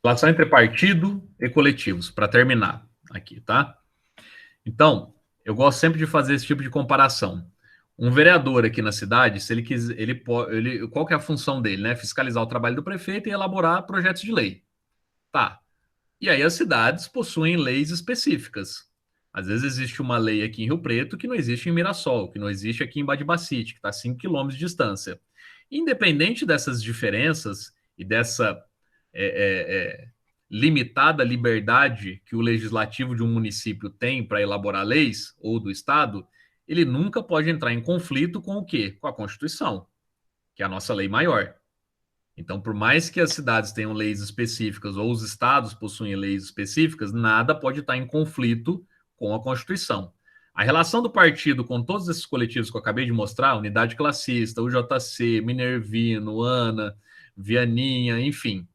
Speaker 1: Relação entre partido e coletivos, para terminar aqui, tá? Então, eu gosto sempre de fazer esse tipo de comparação. Um vereador aqui na cidade, se ele quiser, qual que é a função dele, né? Fiscalizar o trabalho do prefeito e elaborar projetos de lei. Tá. E aí as cidades possuem leis específicas. Às vezes existe uma lei aqui em Rio Preto que não existe em Mirassol, que não existe aqui em Badibacite, que está a 5 quilômetros de distância. Independente dessas diferenças e dessa limitada liberdade que o legislativo de um município tem para elaborar leis, ou do estado, ele nunca pode entrar em conflito com o quê? Com a Constituição, que é a nossa lei maior. Então, por mais que as cidades tenham leis específicas ou os estados possuem leis específicas, nada pode estar em conflito com a Constituição. A relação do partido com todos esses coletivos que eu acabei de mostrar, Unidade Classista, UJC, Minervino, Ana, Vianinha, enfim,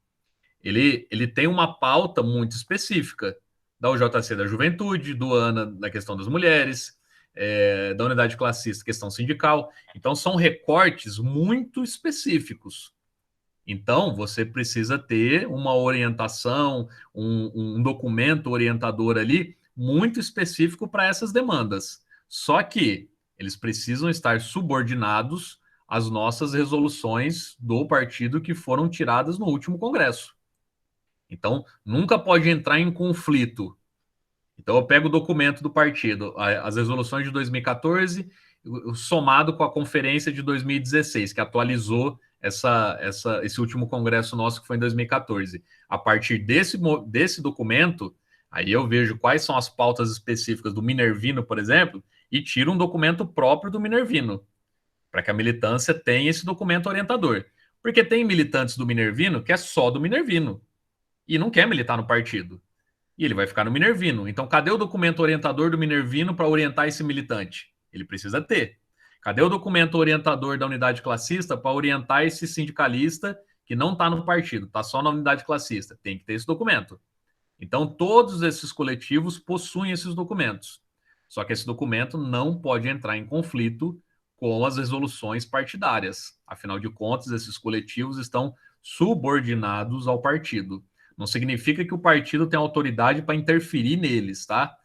Speaker 1: ele tem uma pauta muito específica da UJC da juventude, do ANA da questão das mulheres, da unidade classista, questão sindical. Então, são recortes muito específicos. Então, você precisa ter uma orientação, um documento orientador ali muito específico para essas demandas. Só que eles precisam estar subordinados às nossas resoluções do partido que foram tiradas no último congresso. Então, nunca pode entrar em conflito. Então, eu pego o documento do partido, as resoluções de 2014, somado com a conferência de 2016, que atualizou esse último congresso nosso, que foi em 2014. A partir desse documento, aí eu vejo quais são as pautas específicas do Minervino, por exemplo, e tiro um documento próprio do Minervino, para que a militância tenha esse documento orientador. Porque tem militantes do Minervino que é só do Minervino e não quer militar no partido. E ele vai ficar no Minervino. Então, cadê o documento orientador do Minervino para orientar esse militante? Ele precisa ter. Cadê o documento orientador da unidade classista para orientar esse sindicalista que não está no partido, está só na unidade classista? Tem que ter esse documento. Então, todos esses coletivos possuem esses documentos. Só que esse documento não pode entrar em conflito com as resoluções partidárias. Afinal de contas, esses coletivos estão subordinados ao partido. Não significa que o partido tem autoridade para interferir neles, tá?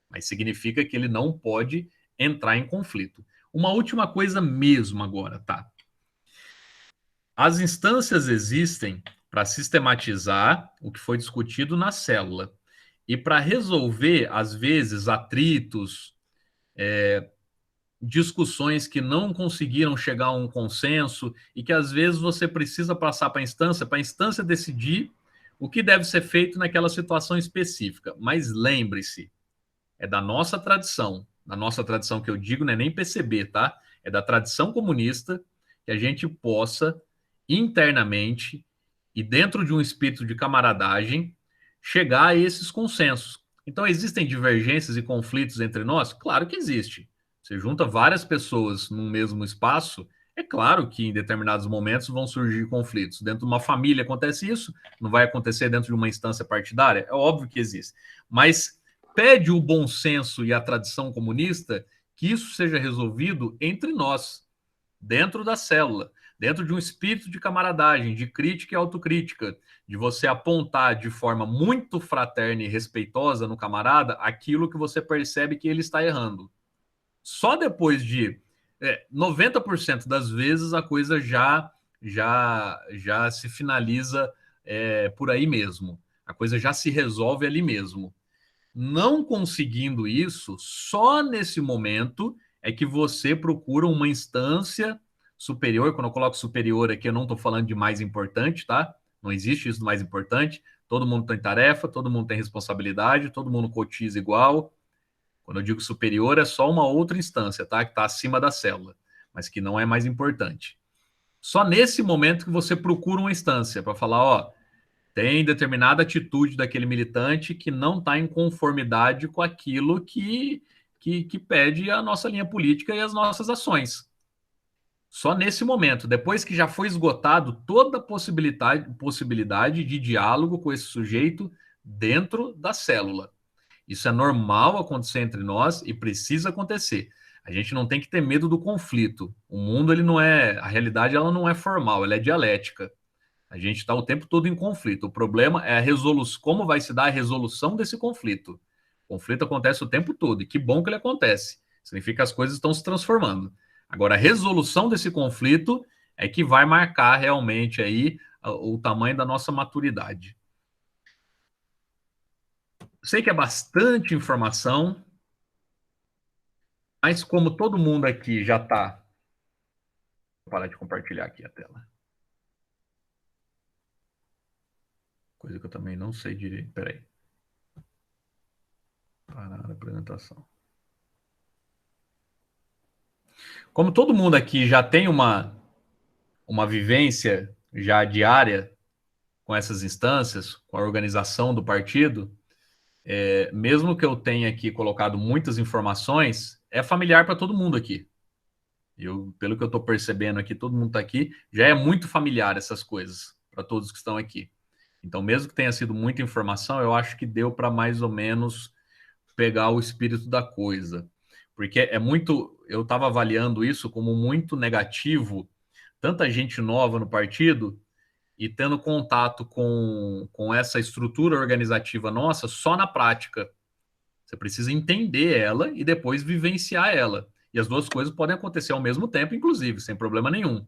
Speaker 1: Mas significa que ele não pode entrar em conflito. Uma última coisa mesmo agora, tá? As instâncias existem para sistematizar o que foi discutido na célula e para resolver, às vezes, atritos, discussões que não conseguiram chegar a um consenso e que, às vezes, você precisa passar para a instância decidir o que deve ser feito naquela situação específica. Mas lembre-se, é da nossa tradição que eu digo não é nem PCB, tá? É da tradição comunista que a gente possa, internamente e dentro de um espírito de camaradagem, chegar a esses consensos. Então, existem divergências e conflitos entre nós? Claro que existe. Você junta várias pessoas num mesmo espaço, é claro que em determinados momentos vão surgir conflitos. Dentro de uma família acontece isso, não vai acontecer dentro de uma instância partidária? É óbvio que existe. Mas pede o bom senso e a tradição comunista que isso seja resolvido entre nós, dentro da célula, dentro de um espírito de camaradagem, de crítica e autocrítica, de você apontar de forma muito fraterna e respeitosa no camarada aquilo que você percebe que ele está errando. Só depois de 90% das vezes a coisa já se finaliza por aí mesmo. A coisa já se resolve ali mesmo. Não conseguindo isso, só nesse momento é que você procura uma instância superior. Quando eu coloco superior aqui, eu não estou falando de mais importante, tá? Não existe isso do mais importante. Todo mundo tem tarefa, todo mundo tem responsabilidade, todo mundo cotiza igual. Quando eu digo superior, é só uma outra instância, tá? Que está acima da célula, mas que não é mais importante. Só nesse momento que você procura uma instância para falar, ó, tem determinada atitude daquele militante que não está em conformidade com aquilo que pede a nossa linha política e as nossas ações. Só nesse momento, depois que já foi esgotado toda a possibilidade de diálogo com esse sujeito dentro da célula. Isso é normal acontecer entre nós e precisa acontecer. A gente não tem que ter medo do conflito. O mundo, ele não é, a realidade ela não é formal, ela é dialética. A gente está o tempo todo em conflito. O problema é a resolução, como vai se dar a resolução desse conflito. O conflito acontece o tempo todo, e que bom que ele acontece. Significa que as coisas estão se transformando. Agora, a resolução desse conflito é que vai marcar realmente aí o tamanho da nossa maturidade. Sei que é bastante informação, mas como todo mundo aqui já está... Vou parar de compartilhar aqui a tela. Coisa que eu também não sei direito. Peraí. Parar a apresentação. Como todo mundo aqui já tem uma vivência já diária com essas instâncias, com a organização do partido, mesmo que eu tenha aqui colocado muitas informações, é familiar para todo mundo aqui. Pelo que eu estou percebendo aqui, todo mundo está aqui, já é muito familiar essas coisas para todos que estão aqui. Então, mesmo que tenha sido muita informação, eu acho que deu para mais ou menos pegar o espírito da coisa. Porque é muito... Eu estava avaliando isso como muito negativo, tanta gente nova no partido e tendo contato com essa estrutura organizativa nossa só na prática. Você precisa entender ela e depois vivenciar ela. E as duas coisas podem acontecer ao mesmo tempo, inclusive, sem problema nenhum.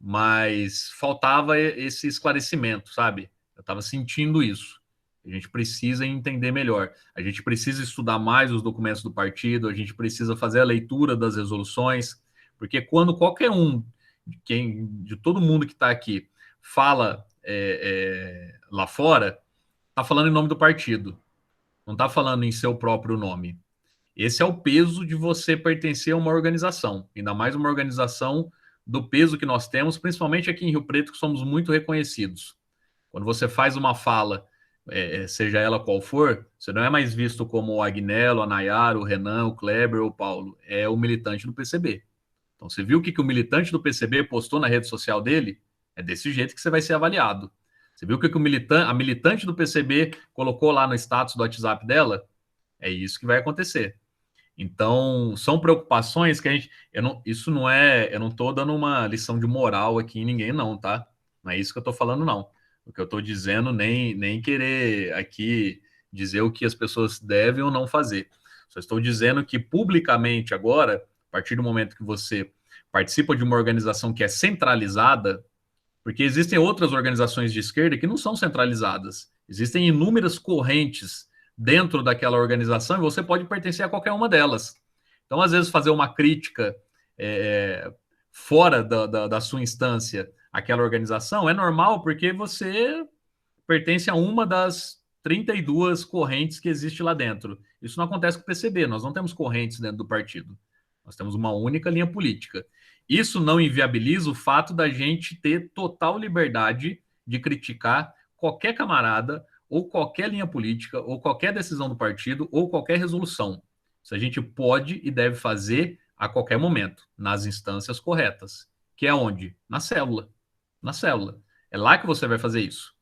Speaker 1: Mas faltava esse esclarecimento, sabe? Eu estava sentindo isso. A gente precisa entender melhor. A gente precisa estudar mais os documentos do partido, a gente precisa fazer a leitura das resoluções, porque quando qualquer um, de todo mundo que está aqui, fala lá fora, está falando em nome do partido, não está falando em seu próprio nome. Esse é o peso de você pertencer a uma organização, ainda mais uma organização do peso que nós temos, principalmente aqui em Rio Preto, que somos muito reconhecidos. Quando você faz uma fala, seja ela qual for, você não é mais visto como o Agnello, a Nayara, o Renan, o Kleber ou o Paulo, é o militante do PCB. Então, você viu o que o militante do PCB postou na rede social dele? É desse jeito que você vai ser avaliado. Você viu o que a militante do PCB colocou lá no status do WhatsApp dela? É isso que vai acontecer. Então, são preocupações que a gente... Eu não estou dando uma lição de moral aqui em ninguém, não, tá? Não é isso que eu estou falando, não. O que eu estou dizendo, nem querer aqui dizer o que as pessoas devem ou não fazer. Só estou dizendo que publicamente agora, a partir do momento que você participa de uma organização que é centralizada, Porque existem outras organizações de esquerda que não são centralizadas. Existem inúmeras correntes dentro daquela organização e você pode pertencer a qualquer uma delas. Então, às vezes, fazer uma crítica fora da sua instância àquela organização é normal porque você pertence a uma das 32 correntes que existe lá dentro. Isso não acontece com o PCB, nós não temos correntes dentro do partido. Nós temos uma única linha política. Isso não inviabiliza o fato da gente ter total liberdade de criticar qualquer camarada, ou qualquer linha política, ou qualquer decisão do partido, ou qualquer resolução. Isso a gente pode e deve fazer a qualquer momento, nas instâncias corretas. Que é onde? Na célula. Na célula. É lá que você vai fazer isso.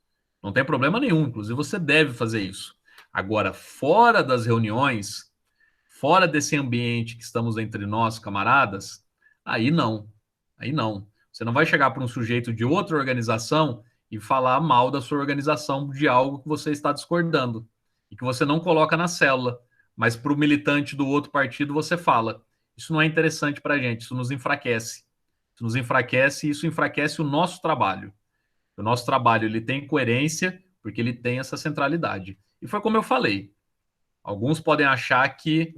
Speaker 1: Não tem problema nenhum, inclusive você deve fazer isso. Agora, fora das reuniões, fora desse ambiente que estamos entre nós, camaradas, aí não. Aí não. Você não vai chegar para um sujeito de outra organização e falar mal da sua organização de algo que você está discordando e que você não coloca na célula, mas para o militante do outro partido você fala. Isso não é interessante para a gente, isso nos enfraquece. Isso nos enfraquece e isso enfraquece o nosso trabalho. O nosso trabalho ele tem coerência porque ele tem essa centralidade. E foi como eu falei. Alguns podem achar que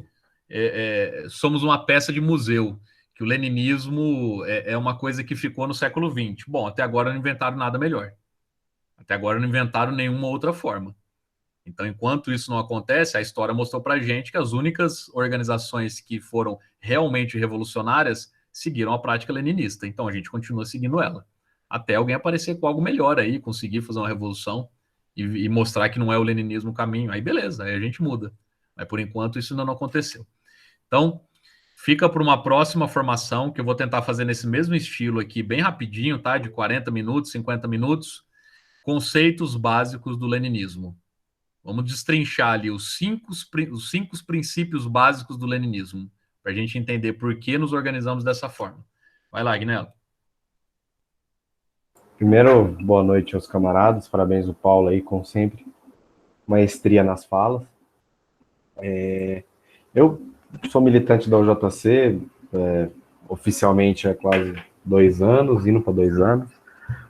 Speaker 1: somos uma peça de museu, que o leninismo é uma coisa que ficou no século XX. Bom, até agora não inventaram nada melhor. Até agora não inventaram nenhuma outra forma. Então, enquanto isso não acontece, a história mostrou para a gente que as únicas organizações que foram realmente revolucionárias seguiram a prática leninista. Então, a gente continua seguindo ela. Até alguém aparecer com algo melhor aí, conseguir fazer uma revolução e mostrar que não é o leninismo o caminho. Aí beleza, aí a gente muda. Mas por enquanto isso ainda não aconteceu. Então, fica para uma próxima formação, que eu vou tentar fazer nesse mesmo estilo aqui, bem rapidinho, tá? De 40 minutos, 50 minutos. Conceitos básicos do leninismo. Vamos destrinchar ali os cinco princípios básicos do leninismo, para a gente entender por que nos organizamos dessa forma. Vai lá, Guinelo.
Speaker 3: Primeiro, boa noite aos camaradas, parabéns ao Paulo aí, como sempre, maestria nas falas. Eu sou militante da UJC, oficialmente há quase 2 anos, indo para 2 anos.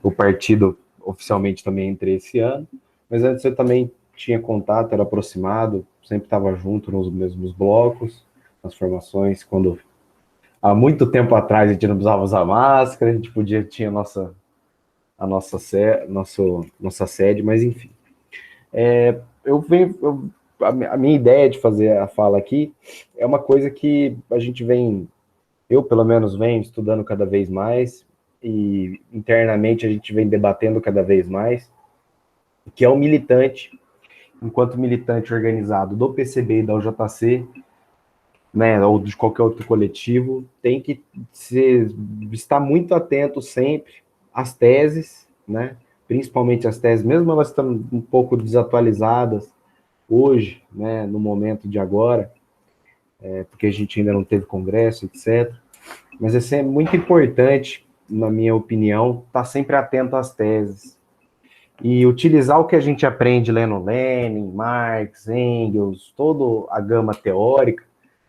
Speaker 3: O partido oficialmente também entrei esse ano, mas antes eu também tinha contato, era aproximado, sempre estava junto nos mesmos blocos, nas formações, quando há muito tempo atrás a gente não precisava usar máscara, a gente tinha a nossa sede, mas enfim. A minha ideia de fazer a fala aqui é uma coisa que a gente eu pelo menos venho estudando cada vez mais, e internamente a gente vem debatendo cada vez mais, que é o militante, enquanto militante organizado do PCB e da UJC, né, ou de qualquer outro coletivo, tem que estar muito atento sempre às teses, né, principalmente as teses, mesmo elas estão um pouco desatualizadas hoje, né, no momento de agora, porque a gente ainda não teve congresso, etc. Mas é sempre muito importante, na minha opinião, estar sempre atento às teses e utilizar o que a gente aprende lendo Lenin, Marx, Engels, toda a gama teórica,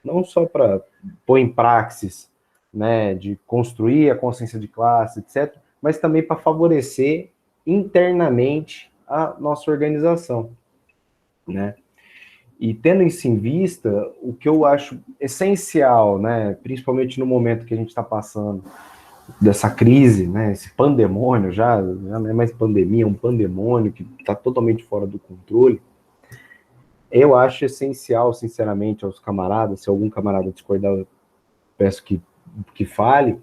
Speaker 3: não só para pôr em praxis, né, de construir a consciência de classe, etc., mas também para favorecer internamente a nossa organização, né? E tendo isso em vista, o que eu acho essencial, né, principalmente no momento que a gente está passando dessa crise, né, esse pandemônio, já não é mais pandemia, é um pandemônio que está totalmente fora do controle, eu acho essencial, sinceramente, aos camaradas, se algum camarada discordar, eu peço que fale,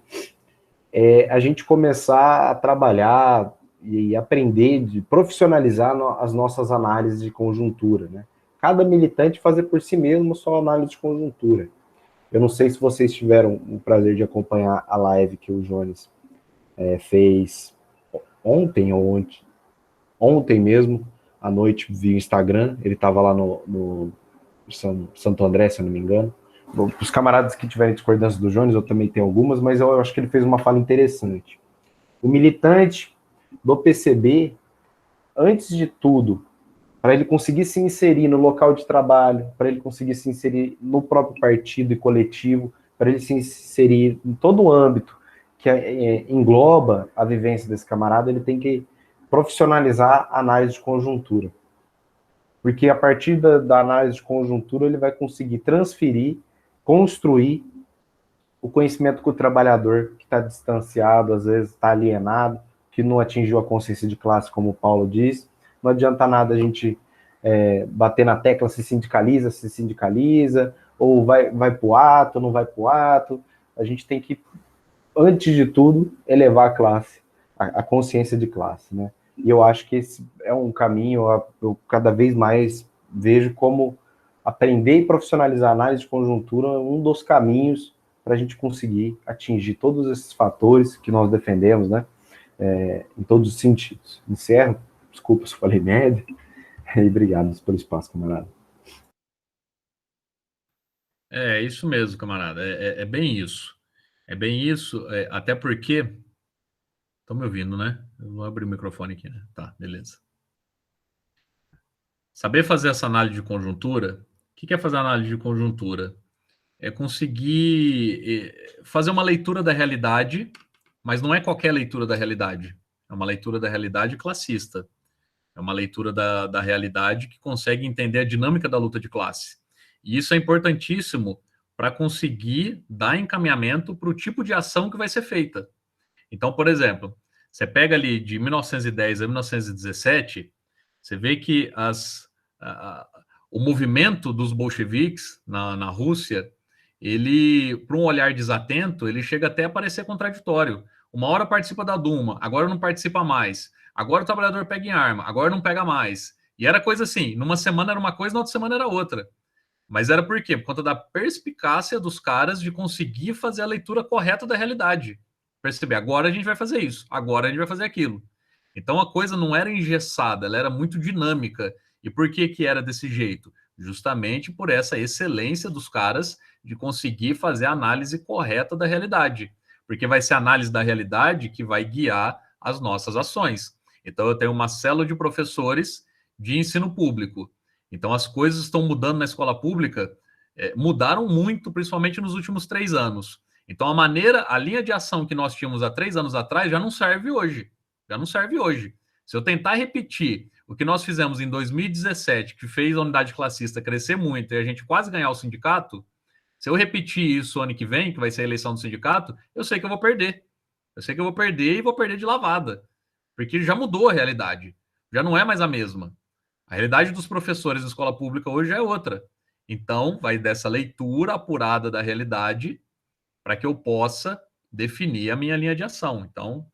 Speaker 3: a gente começar a trabalhar e aprender, de profissionalizar as nossas análises de conjuntura, né? Cada militante fazer por si mesmo sua análise de conjuntura. Eu não sei se vocês tiveram o prazer de acompanhar a live que o Jones fez ontem ou ontem mesmo, à noite, via Instagram. Ele estava lá no Santo André, se eu não me engano. Os camaradas que tiverem discordância do Jones, eu também tenho algumas, mas eu acho que ele fez uma fala interessante. O militante do PCB, antes de tudo, para ele conseguir se inserir no local de trabalho, para ele conseguir se inserir no próprio partido e coletivo, para ele se inserir em todo o âmbito que engloba a vivência desse camarada, ele tem que profissionalizar a análise de conjuntura. Porque a partir da análise de conjuntura, ele vai conseguir transferir, construir o conhecimento que o trabalhador que está distanciado, às vezes está alienado, que não atingiu a consciência de classe, como o Paulo diz. Não adianta nada a gente bater na tecla se sindicaliza, ou vai para o ato, não vai para o ato. A gente tem que, antes de tudo, elevar a classe, a consciência de classe, né? E eu acho que esse é um caminho, eu cada vez mais vejo como aprender e profissionalizar a análise de conjuntura um dos caminhos para a gente conseguir atingir todos esses fatores que nós defendemos, né? Em todos os sentidos. Encerro, desculpa se falei merda, e obrigado pelo espaço, camarada.
Speaker 1: É isso mesmo, camarada, é bem isso. É bem isso, até porque... Estão me ouvindo, né? Eu vou abrir o microfone aqui, né? Tá, beleza. Saber fazer essa análise de conjuntura, o que é fazer análise de conjuntura? É conseguir fazer uma leitura da realidade, mas não é qualquer leitura da realidade. É uma leitura da realidade classista. É uma leitura da realidade que consegue entender a dinâmica da luta de classe. E isso é importantíssimo para conseguir dar encaminhamento para o tipo de ação que vai ser feita. Então, por exemplo, você pega ali de 1910 a 1917, você vê que o movimento dos bolcheviques na Rússia, ele, para um olhar desatento, ele chega até a parecer contraditório. Uma hora participa da Duma, agora não participa mais. Agora o trabalhador pega em arma, agora não pega mais. E era coisa assim, numa semana era uma coisa, na outra semana era outra. Mas era por quê? Por conta da perspicácia dos caras de conseguir fazer a leitura correta da realidade. Perceber, agora a gente vai fazer isso, agora a gente vai fazer aquilo. Então a coisa não era engessada, ela era muito dinâmica. E por que que era desse jeito? Justamente por essa excelência dos caras de conseguir fazer a análise correta da realidade. Porque vai ser a análise da realidade que vai guiar as nossas ações. Então eu tenho uma célula de professores de ensino público. Então as coisas estão mudando na escola pública, mudaram muito, principalmente nos últimos 3 anos. Então a linha de ação que nós tínhamos há 3 anos atrás já não serve hoje. Já não serve hoje. Se eu tentar repetir o que nós fizemos em 2017, que fez a unidade classista crescer muito e a gente quase ganhar o sindicato, se eu repetir isso ano que vem, que vai ser a eleição do sindicato, eu sei que eu vou perder. Eu sei que eu vou perder e vou perder de lavada. Porque já mudou a realidade. Já não é mais a mesma. A realidade dos professores da escola pública hoje é outra. Então, vai dessa leitura apurada da realidade para que eu possa definir a minha linha de ação. Então,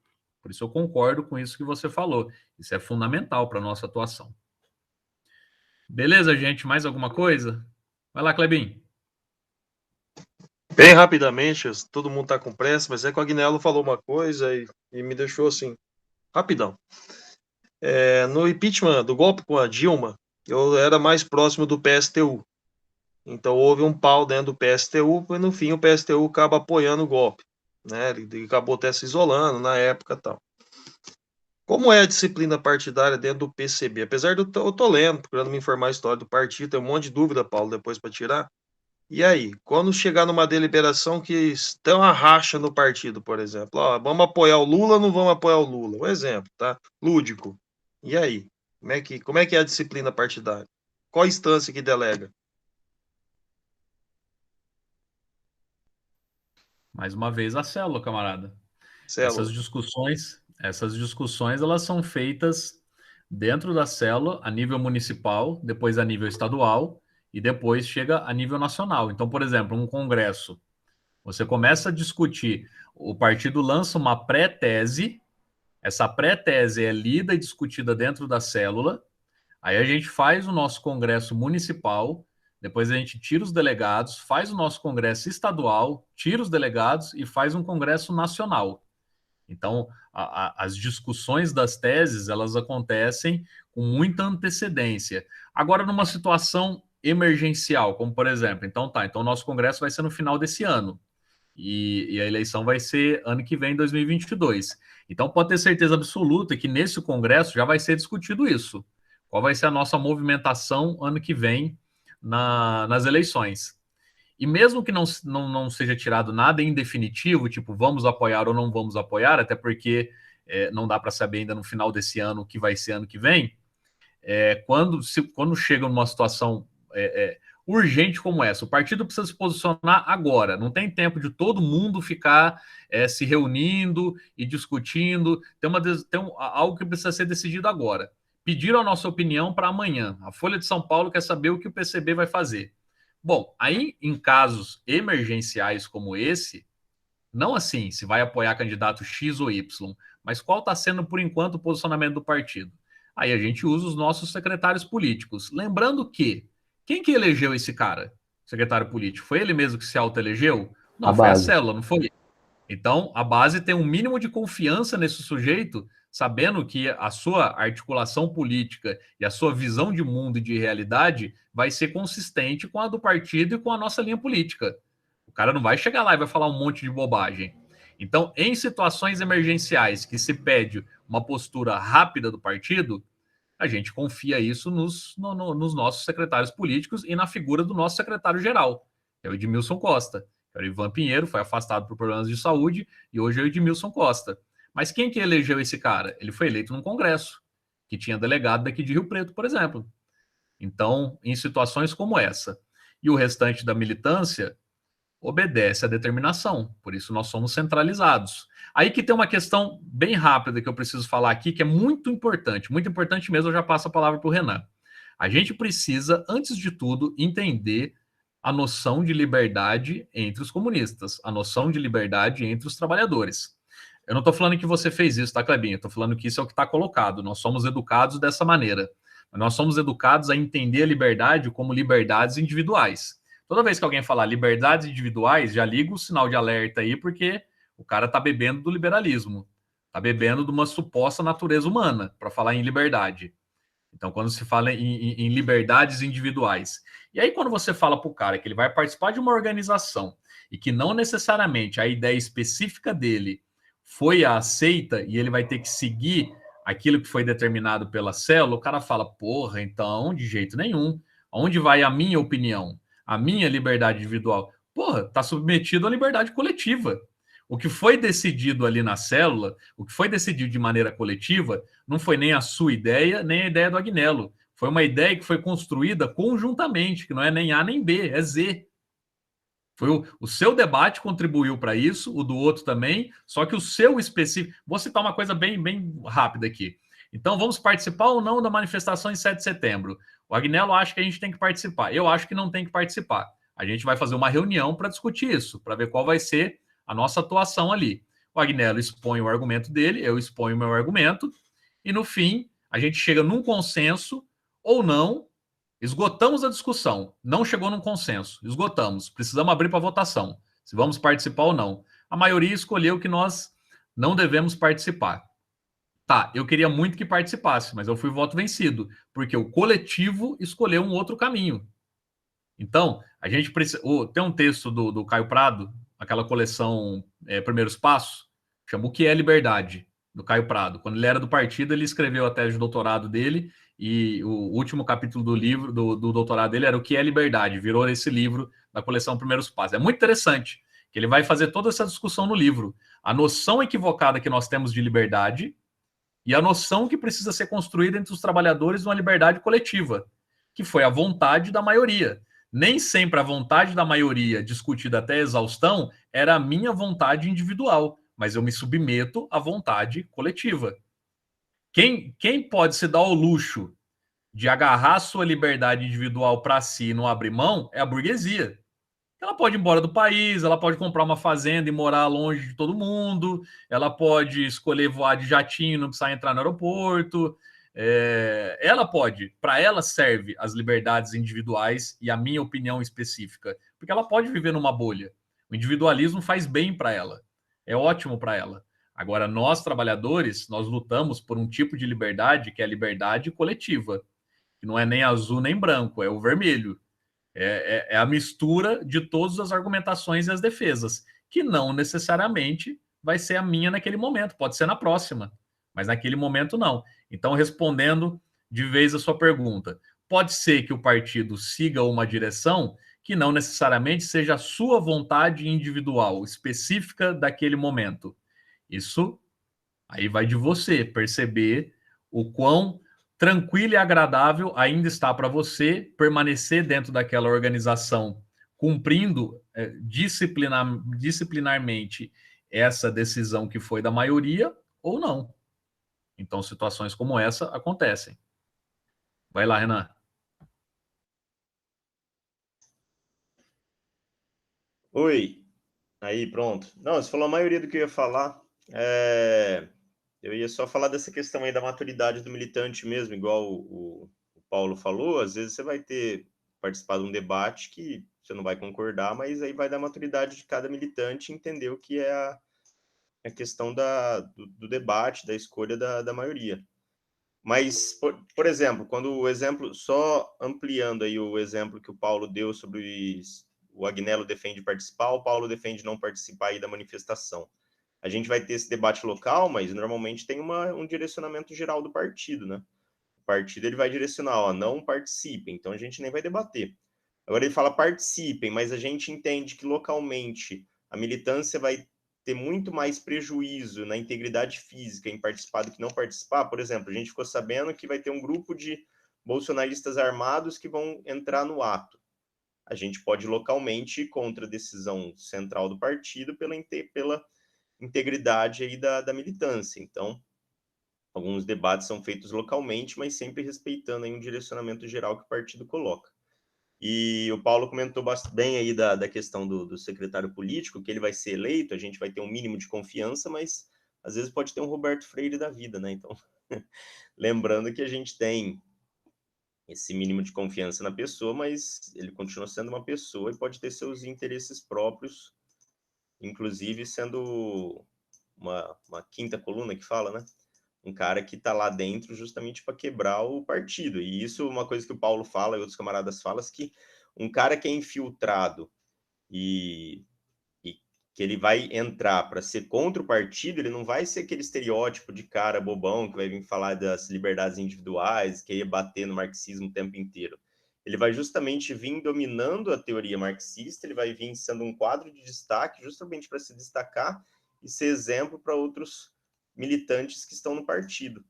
Speaker 1: por isso eu concordo com isso que você falou. Isso é fundamental para a nossa atuação. Beleza, gente? Mais alguma coisa? Vai lá, Clebinho.
Speaker 5: Bem rapidamente, todo mundo está com pressa, mas é que o Agnello falou uma coisa e me deixou assim, rapidão. No impeachment do golpe com a Dilma, eu era mais próximo do PSTU. Então houve um pau dentro do PSTU, e no fim o PSTU acaba apoiando o golpe. Né? Ele acabou até se isolando na época e tal. Como é a disciplina partidária dentro do PCB? Apesar de eu tô lendo, procurando me informar a história do partido, tem um monte de dúvida, Paulo, depois para tirar. E aí, quando chegar numa deliberação que tem uma racha no partido, por exemplo, vamos apoiar o Lula ou não vamos apoiar o Lula? Um exemplo, tá? Lúdico. E aí? Como é que é a disciplina partidária? Qual instância que delega?
Speaker 1: Mais uma vez a célula, camarada.
Speaker 5: Célula.
Speaker 1: Essas discussões elas são feitas dentro da célula a nível municipal, depois a nível estadual e depois chega a nível nacional. Então, por exemplo, um congresso, você começa a discutir, o partido lança uma pré-tese, essa pré-tese é lida e discutida dentro da célula, aí a gente faz o nosso congresso municipal, depois a gente tira os delegados, faz o nosso congresso estadual, tira os delegados e faz um congresso nacional. Então, as discussões das teses, elas acontecem com muita antecedência. Agora, numa situação emergencial, como por exemplo, então o nosso congresso vai ser no final desse ano, e a eleição vai ser ano que vem, 2022. Então, pode ter certeza absoluta que nesse congresso já vai ser discutido isso. Qual vai ser a nossa movimentação ano que vem nas eleições. E mesmo que não seja tirado nada em definitivo, tipo, vamos apoiar ou não vamos apoiar, até porque não dá para saber ainda no final desse ano o que vai ser ano que vem, quando chega numa situação urgente como essa, o partido precisa se posicionar agora, não tem tempo de todo mundo ficar se reunindo e discutindo, algo que precisa ser decidido agora. Pediram a nossa opinião para amanhã. A Folha de São Paulo quer saber o que o PCB vai fazer. Bom, aí em casos emergenciais como esse, não assim se vai apoiar candidato X ou Y, mas qual está sendo, por enquanto, o posicionamento do partido. Aí a gente usa os nossos secretários políticos. Lembrando que, quem que elegeu esse cara, secretário político? Foi ele mesmo que se autoelegeu? Não, foi a célula, não foi? Então, a base tem um mínimo de confiança nesse sujeito, sabendo que a sua articulação política e a sua visão de mundo e de realidade vai ser consistente com a do partido e com a nossa linha política. O cara não vai chegar lá e vai falar um monte de bobagem. Então, em situações emergenciais que se pede uma postura rápida do partido, a gente confia isso nos nossos secretários políticos e na figura do nosso secretário-geral, que é o Edmilson Costa. O Ivan Pinheiro foi afastado por problemas de saúde e hoje é o Edmilson Costa. Mas quem que elegeu esse cara? Ele foi eleito num congresso, que tinha delegado daqui de Rio Preto, por exemplo. Então, em situações como essa, e o restante da militância obedece à determinação, por isso nós somos centralizados. Aí que tem uma questão bem rápida que eu preciso falar aqui, que é muito importante mesmo, eu já passo a palavra para o Renan. A gente precisa, antes de tudo, entender a noção de liberdade entre os comunistas, a noção de liberdade entre os trabalhadores. Eu não estou falando que você fez isso, tá, Clebinho? Estou falando que isso é o que está colocado. Nós somos educados dessa maneira. Nós somos educados a entender a liberdade como liberdades individuais. Toda vez que alguém falar liberdades individuais, já liga o sinal de alerta aí, porque o cara está bebendo do liberalismo, está bebendo de uma suposta natureza humana para falar em liberdade. Então, quando se fala em liberdades individuais. E aí, quando você fala para o cara que ele vai participar de uma organização e que não necessariamente a ideia específica dele foi a aceita e ele vai ter que seguir aquilo que foi determinado pela célula, o cara fala, porra, então, de jeito nenhum. Onde vai a minha opinião? A minha liberdade individual? Porra, está submetido à liberdade coletiva. O que foi decidido ali na célula, o que foi decidido de maneira coletiva, não foi nem a sua ideia, nem a ideia do Agnello. Foi uma ideia que foi construída conjuntamente, que não é nem A nem B, é Z. Foi o seu debate contribuiu para isso, o do outro também, só que o seu específico... Vou citar uma coisa bem rápida aqui. Então, vamos participar ou não da manifestação em 7 de setembro? O Agnello acha que a gente tem que participar. Eu acho que não tem que participar. A gente vai fazer uma reunião para discutir isso, para ver qual vai ser a nossa atuação ali. O Agnello expõe o argumento dele, eu exponho o meu argumento, e no fim, a gente chega num consenso ou não, esgotamos a discussão, não chegou num consenso, esgotamos, precisamos abrir para votação, se vamos participar ou não. A maioria escolheu que nós não devemos participar. Tá, eu queria muito que participasse, mas eu fui voto vencido, porque o coletivo escolheu um outro caminho. Então, a gente precisa... tem um texto do Caio Prado, aquela coleção Primeiros Passos, chama O que é Liberdade, do Caio Prado. Quando ele era do partido, ele escreveu a tese de doutorado dele, e o último capítulo do livro, do doutorado dele, era O que é Liberdade, virou esse livro da coleção Primeiros Passos. É muito interessante, que ele vai fazer toda essa discussão no livro. A noção equivocada que nós temos de liberdade e a noção que precisa ser construída entre os trabalhadores de uma liberdade coletiva, que foi a vontade da maioria. Nem sempre a vontade da maioria, discutida até a exaustão, era a minha vontade individual, mas eu me submeto à vontade coletiva. Quem pode se dar ao luxo de agarrar sua liberdade individual para si e não abrir mão é a burguesia. Ela pode ir embora do país, ela pode comprar uma fazenda e morar longe de todo mundo, ela pode escolher voar de jatinho, não precisar entrar no aeroporto. Ela pode, para ela serve as liberdades individuais e a minha opinião específica, porque ela pode viver numa bolha. O individualismo faz bem para ela, é ótimo para ela. Agora, nós, trabalhadores, nós lutamos por um tipo de liberdade que é a liberdade coletiva, que não é nem azul nem branco, é o vermelho. É a mistura de todas as argumentações e as defesas, que não necessariamente vai ser a minha naquele momento, pode ser na próxima, mas naquele momento não. Então, respondendo de vez a sua pergunta, pode ser que o partido siga uma direção que não necessariamente seja a sua vontade individual, específica daquele momento. Isso aí vai de você perceber o quão tranquilo e agradável ainda está para você permanecer dentro daquela organização, cumprindo disciplinarmente essa decisão que foi da maioria ou não. Então, situações como essa acontecem. Vai lá, Renan.
Speaker 4: Oi, aí pronto. Não, você falou a maioria do que eu ia falar. Eu ia só falar dessa questão aí da maturidade do militante mesmo, igual o Paulo falou. Às vezes você vai ter participado de um debate que você não vai concordar, mas aí vai da maturidade de cada militante entender o que é a questão do debate, da escolha da maioria. Mas, por exemplo, quando o exemplo, só ampliando aí o exemplo que o Paulo deu sobre o Agnello defende participar, o Paulo defende não participar aí da manifestação. A gente vai ter esse debate local, mas normalmente tem um direcionamento geral do partido, né? O partido ele vai direcionar, ó, não participem, então a gente nem vai debater. Agora ele fala participem, mas a gente entende que localmente a militância vai ter muito mais prejuízo na integridade física em participar do que não participar. Por exemplo, a gente ficou sabendo que vai ter um grupo de bolsonaristas armados que vão entrar no ato. A gente pode localmente ir contra a decisão central do partido pela integridade aí da militância. Então, alguns debates são feitos localmente, mas sempre respeitando aí um direcionamento geral que o partido coloca. E o Paulo comentou bastante bem aí da questão do secretário político, que ele vai ser eleito, a gente vai ter um mínimo de confiança, mas às vezes pode ter um Roberto Freire da vida, né? Então, lembrando que a gente tem esse mínimo de confiança na pessoa, mas ele continua sendo uma pessoa e pode ter seus interesses próprios, inclusive sendo uma quinta coluna que fala, né? Um cara que está lá dentro justamente para quebrar o partido. E isso é uma coisa que o Paulo fala e outros camaradas falam, que um cara que é infiltrado e que ele vai entrar para ser contra o partido, ele não vai ser aquele estereótipo de cara bobão que vai vir falar das liberdades individuais, que ia bater no marxismo o tempo inteiro. Ele vai justamente vir dominando a teoria marxista, ele vai vir sendo um quadro de destaque justamente para se destacar e ser exemplo para outros militantes que estão no partido.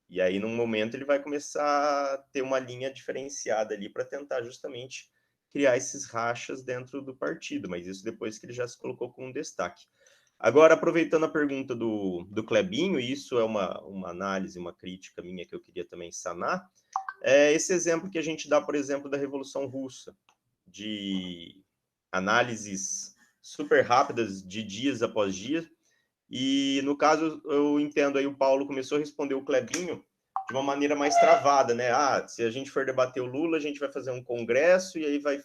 Speaker 4: E aí, num momento, ele vai começar a ter uma linha diferenciada ali para tentar justamente criar esses rachas dentro do partido, mas isso depois que ele já se colocou com um destaque. Agora, aproveitando a pergunta do Clebinho, e isso é uma análise, uma crítica minha que eu queria também sanar, é esse exemplo que a gente dá, por exemplo, da Revolução Russa, de análises super rápidas de dias após dia, e no caso, eu entendo aí o Paulo começou a responder o Clebinho de uma maneira mais travada, né? Se a gente for debater o Lula, a gente vai fazer um congresso e aí vai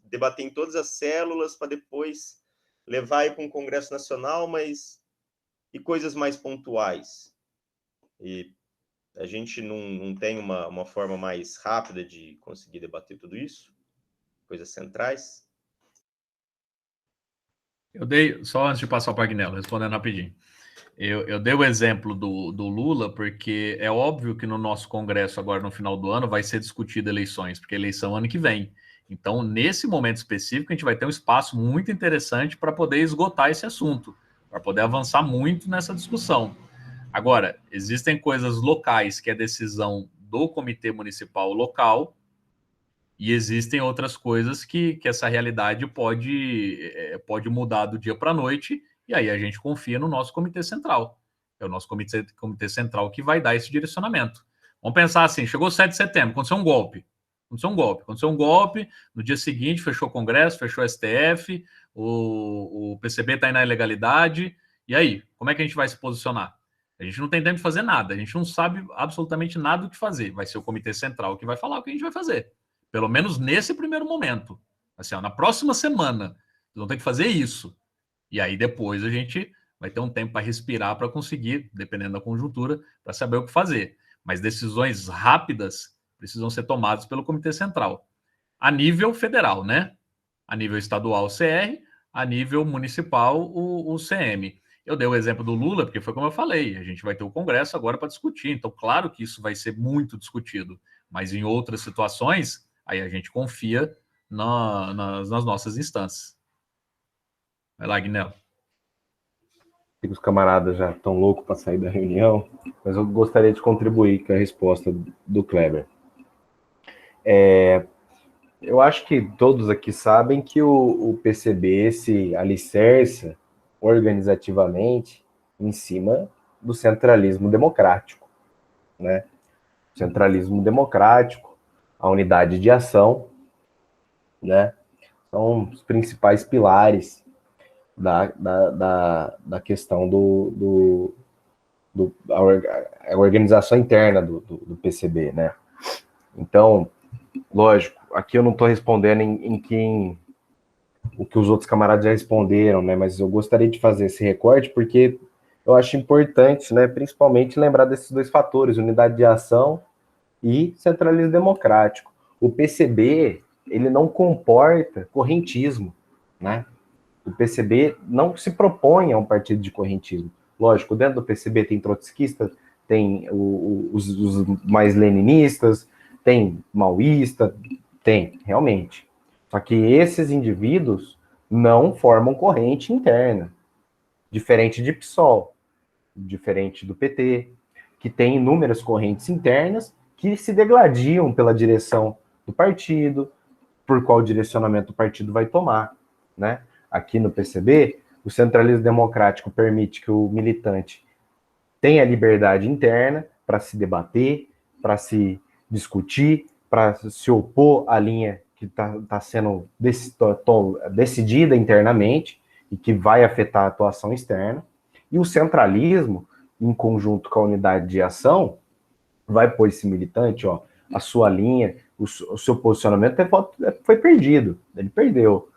Speaker 4: debater em todas as células para depois levar aí para um congresso nacional, mas e coisas mais pontuais. E a gente não tem uma forma mais rápida de conseguir debater tudo isso? Coisas centrais?
Speaker 1: Eu dei, só antes de passar para o Agnello, respondendo rapidinho. Eu dei o exemplo do Lula, porque é óbvio que no nosso Congresso, agora no final do ano, vai ser discutido eleições, porque eleição ano que vem. Então, nesse momento específico, a gente vai ter um espaço muito interessante para poder esgotar esse assunto, para poder avançar muito nessa discussão. Agora, existem coisas locais que é decisão do Comitê Municipal local, e existem outras coisas que essa realidade pode mudar do dia para a noite, e aí a gente confia no nosso Comitê Central. É o nosso comitê Central que vai dar esse direcionamento. Vamos pensar assim, chegou o 7 de setembro, aconteceu um golpe. Aconteceu um golpe, no dia seguinte fechou o Congresso, fechou o STF, o PCB está aí na ilegalidade, e aí, como é que a gente vai se posicionar? A gente não tem tempo de fazer nada, a gente não sabe absolutamente nada do que fazer. Vai ser o Comitê Central que vai falar o que a gente vai fazer. Pelo menos nesse primeiro momento. Assim, na próxima semana, vocês vão ter que fazer isso. E aí depois a gente vai ter um tempo para respirar, para conseguir, dependendo da conjuntura, para saber o que fazer. Mas decisões rápidas precisam ser tomadas pelo Comitê Central. A nível federal, né? A nível estadual, o CR, a nível municipal, o CM. Eu dei o exemplo do Lula, porque foi como eu falei, a gente vai ter o Congresso agora para discutir. Então, claro que isso vai ser muito discutido. Mas em outras situações, aí a gente confia nas nossas instâncias. Vai lá, Guinel.
Speaker 3: Os camaradas já estão loucos para sair da reunião, mas eu gostaria de contribuir com a resposta do Kleber. Eu acho que todos aqui sabem que o PCB se alicerça organizativamente em cima do centralismo democrático, né? Centralismo democrático, a unidade de ação, né? São os principais pilares da questão a organização interna do PCB, né? Então, lógico, aqui eu não estou respondendo o que os outros camaradas já responderam, né? Mas eu gostaria de fazer esse recorte porque eu acho importante, né? Principalmente lembrar desses dois fatores, unidade de ação e centralismo democrático. O PCB, ele não comporta correntismo, né? O PCB não se propõe a um partido de correntismo. Lógico, dentro do PCB tem trotskistas, tem os mais leninistas, tem maoísta, tem, realmente. Só que esses indivíduos não formam corrente interna, diferente de PSOL, diferente do PT, que tem inúmeras correntes internas que se degladiam pela direção do partido, por qual direcionamento o partido vai tomar, né? Aqui no PCB, o centralismo democrático permite que o militante tenha liberdade interna para se debater, para se discutir, para se opor à linha que está sendo decidida internamente e que vai afetar a atuação externa. E o centralismo, em conjunto com a unidade de ação, vai pôr esse militante, ó, a sua linha, o seu posicionamento foi perdido, ele perdeu.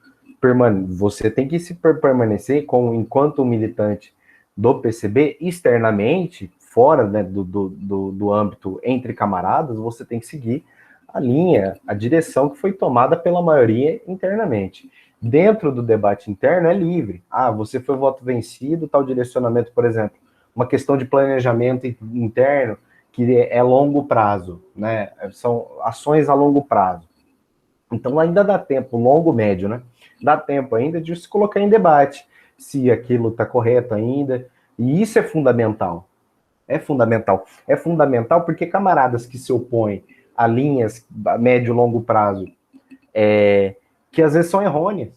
Speaker 3: Você tem que se permanecer enquanto militante do PCB externamente, fora, né, do âmbito entre camaradas, você tem que seguir a linha, a direção que foi tomada pela maioria internamente. Dentro do debate interno é livre. Você foi voto vencido, tal direcionamento, por exemplo, uma questão de planejamento interno que é longo prazo, né? São ações a longo prazo. Então ainda dá tempo, longo, médio, né? Dá tempo ainda de se colocar em debate se aquilo está correto ainda. E isso é fundamental. É fundamental. É fundamental porque camaradas que se opõem a linhas a médio e longo prazo, que às vezes são errôneas,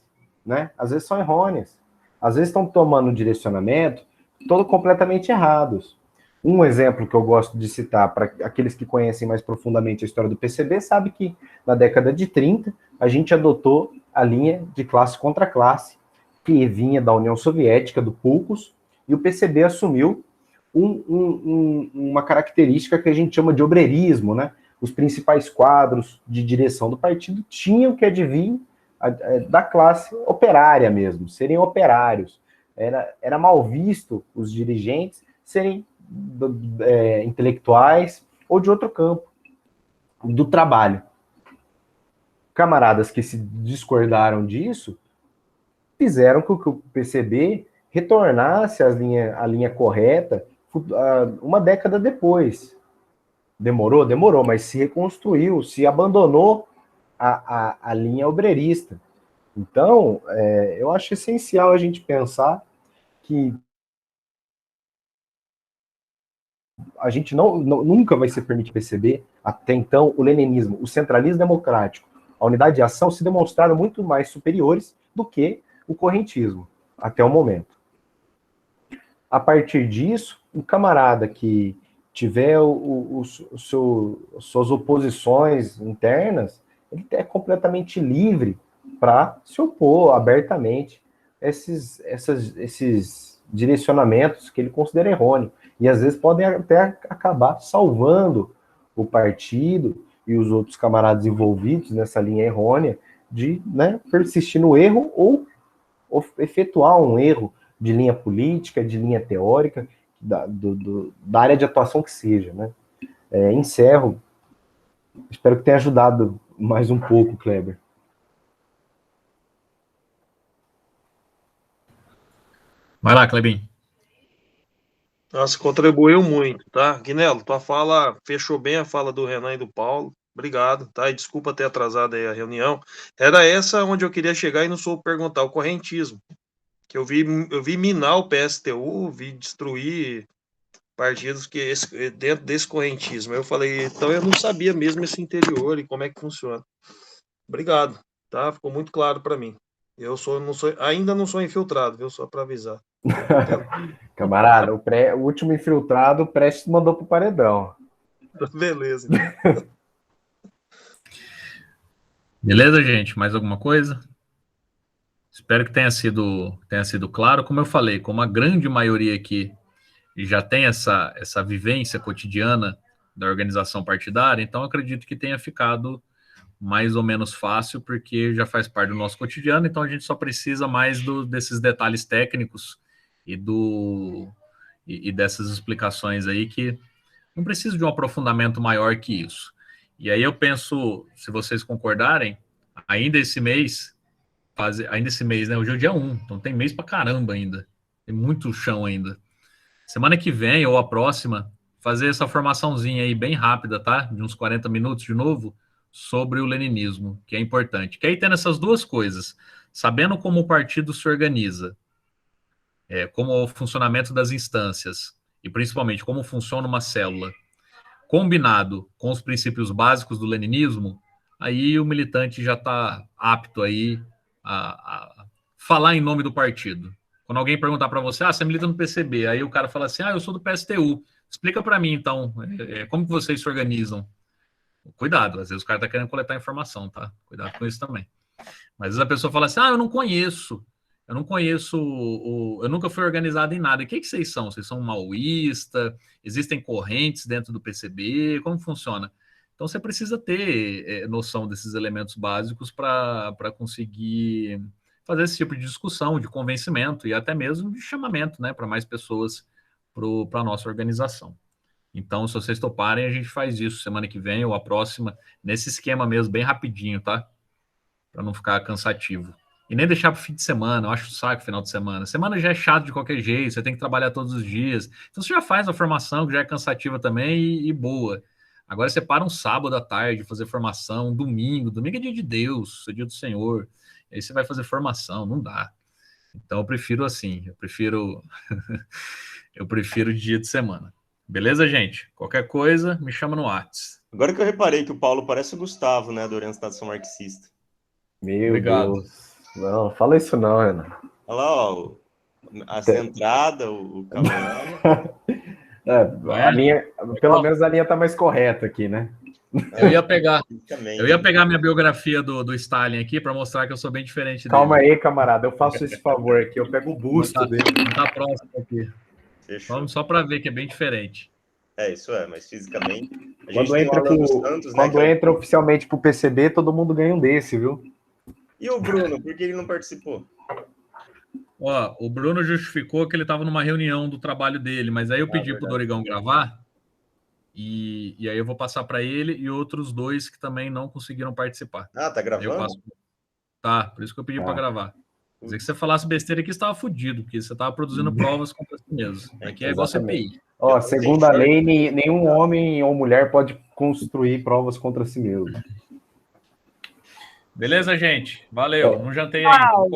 Speaker 3: né? Às vezes são errôneas. Às vezes estão tomando um direcionamento todo completamente errados. Um exemplo que eu gosto de citar para aqueles que conhecem mais profundamente a história do PCB, sabe que na década de 30 a gente adotou a linha de classe contra classe, que vinha da União Soviética, do PUCOS, e o PCB assumiu uma característica que a gente chama de obreirismo, né? Os principais quadros de direção do partido tinham que advir da classe operária mesmo, serem operários. Era mal visto os dirigentes serem intelectuais ou de outro campo, do trabalho. Camaradas que se discordaram disso fizeram com que o PCB retornasse à linha correta uma década depois. Demorou? Demorou, mas se reconstruiu, se abandonou a linha obreirista. Então, eu acho essencial a gente pensar que a gente nunca vai se permitir perceber, até então, o leninismo, o centralismo democrático, a unidade de ação se demonstraram muito mais superiores do que o correntismo, até o momento. A partir disso, um camarada que tiver suas oposições internas, ele é completamente livre para se opor abertamente a esses direcionamentos que ele considera errôneos. E às vezes podem até acabar salvando o partido e os outros camaradas envolvidos nessa linha errônea de, né, persistir no erro ou efetuar um erro de linha política, de linha teórica, da área de atuação que seja, né? Encerro. Espero que tenha ajudado mais um pouco, Kleber.
Speaker 1: Vai lá, Clebinho.
Speaker 5: Nossa, contribuiu muito, tá? Guinelo, tua fala fechou bem a fala do Renan e do Paulo. Obrigado, tá? E desculpa ter atrasado aí a reunião. Era essa onde eu queria chegar e não soube perguntar, o correntismo. Que eu vi minar o PSTU, vi destruir partidos dentro desse correntismo. Eu falei, então eu não sabia mesmo esse interior e como é que funciona. Obrigado, tá? Ficou muito claro para mim. Ainda não sou infiltrado, viu? Só para avisar.
Speaker 3: Camarada, o último infiltrado, o Prestes mandou pro paredão.
Speaker 5: Beleza.
Speaker 1: Beleza, gente? Mais alguma coisa? Espero que tenha sido claro. Como eu falei, como a grande maioria aqui já tem essa vivência cotidiana da organização partidária, então acredito que tenha ficado mais ou menos fácil, porque já faz parte do nosso cotidiano, então a gente só precisa mais desses detalhes técnicos e dessas explicações aí, que não precisa de um aprofundamento maior que isso. E aí eu penso, se vocês concordarem, ainda esse mês, né? Hoje é o dia 1, então tem mês pra caramba ainda. Tem muito chão ainda. Semana que vem, ou a próxima, fazer essa formaçãozinha aí bem rápida, tá? De uns 40 minutos de novo, sobre o leninismo, que é importante. Que aí tendo essas duas coisas, sabendo como o partido se organiza, como o funcionamento das instâncias, e principalmente como funciona uma célula, combinado com os princípios básicos do leninismo, aí o militante já está apto aí a falar em nome do partido. Quando alguém perguntar para você, você milita no PCB, aí o cara fala assim, eu sou do PSTU, explica para mim, então, como que vocês se organizam? Cuidado, às vezes o cara está querendo coletar informação, tá? Cuidado com isso também. Mas às vezes a pessoa fala assim, eu não conheço, eu nunca fui organizado em nada. E o que vocês são? Vocês são maoísta? Existem correntes dentro do PCB? Como funciona? Então você precisa ter noção desses elementos básicos para conseguir fazer esse tipo de discussão, de convencimento e até mesmo de chamamento, né, para mais pessoas para a nossa organização. Então, se vocês toparem, a gente faz isso semana que vem ou a próxima, nesse esquema mesmo, bem rapidinho, tá? Para não ficar cansativo. E nem deixar para o fim de semana, eu acho saco final de semana. Semana já é chato de qualquer jeito, você tem que trabalhar todos os dias. Então você já faz a formação, que já é cansativa também e boa. Agora você para um sábado à tarde, fazer formação, um domingo é dia de Deus, é dia do Senhor. Aí você vai fazer formação, não dá. Então eu prefiro assim, eu prefiro dia de semana. Beleza, gente? Qualquer coisa, me chama no WhatsApp.
Speaker 4: Agora que eu reparei que o Paulo parece o Gustavo, né, da orientação marxista.
Speaker 3: Meu
Speaker 1: Obrigado.
Speaker 3: Deus. Não, fala isso não, Renan.
Speaker 4: Olha lá, ó, a centrada, o camarada.
Speaker 3: Pelo menos a linha tá mais correta aqui, né?
Speaker 1: Eu ia pegar minha biografia do Stalin aqui para mostrar que eu sou bem diferente dele.
Speaker 3: Calma aí, camarada, eu faço esse favor aqui, eu pego o busto dele.
Speaker 1: Tá próximo aqui.
Speaker 4: Fechou.
Speaker 1: Vamos só para ver que é bem diferente.
Speaker 4: Isso mas fisicamente...
Speaker 3: Quando entra oficialmente pro PCB, todo mundo ganha um desse, viu?
Speaker 4: E o Bruno, por que ele não participou?
Speaker 1: O Bruno justificou que ele estava numa reunião do trabalho dele, mas aí eu pedi pro Dorigão gravar, e aí eu vou passar para ele e outros dois que também não conseguiram participar.
Speaker 4: Tá gravando?
Speaker 1: Tá, por isso que eu pedi para gravar. Quer dizer que você falasse besteira aqui, você estava fudido, porque você estava produzindo provas contra si mesmo. Aqui é igual CPI.
Speaker 3: Segundo a lei, nenhum homem ou mulher pode construir provas contra si mesmo.
Speaker 1: Beleza, gente? Valeu. Não jantei ainda.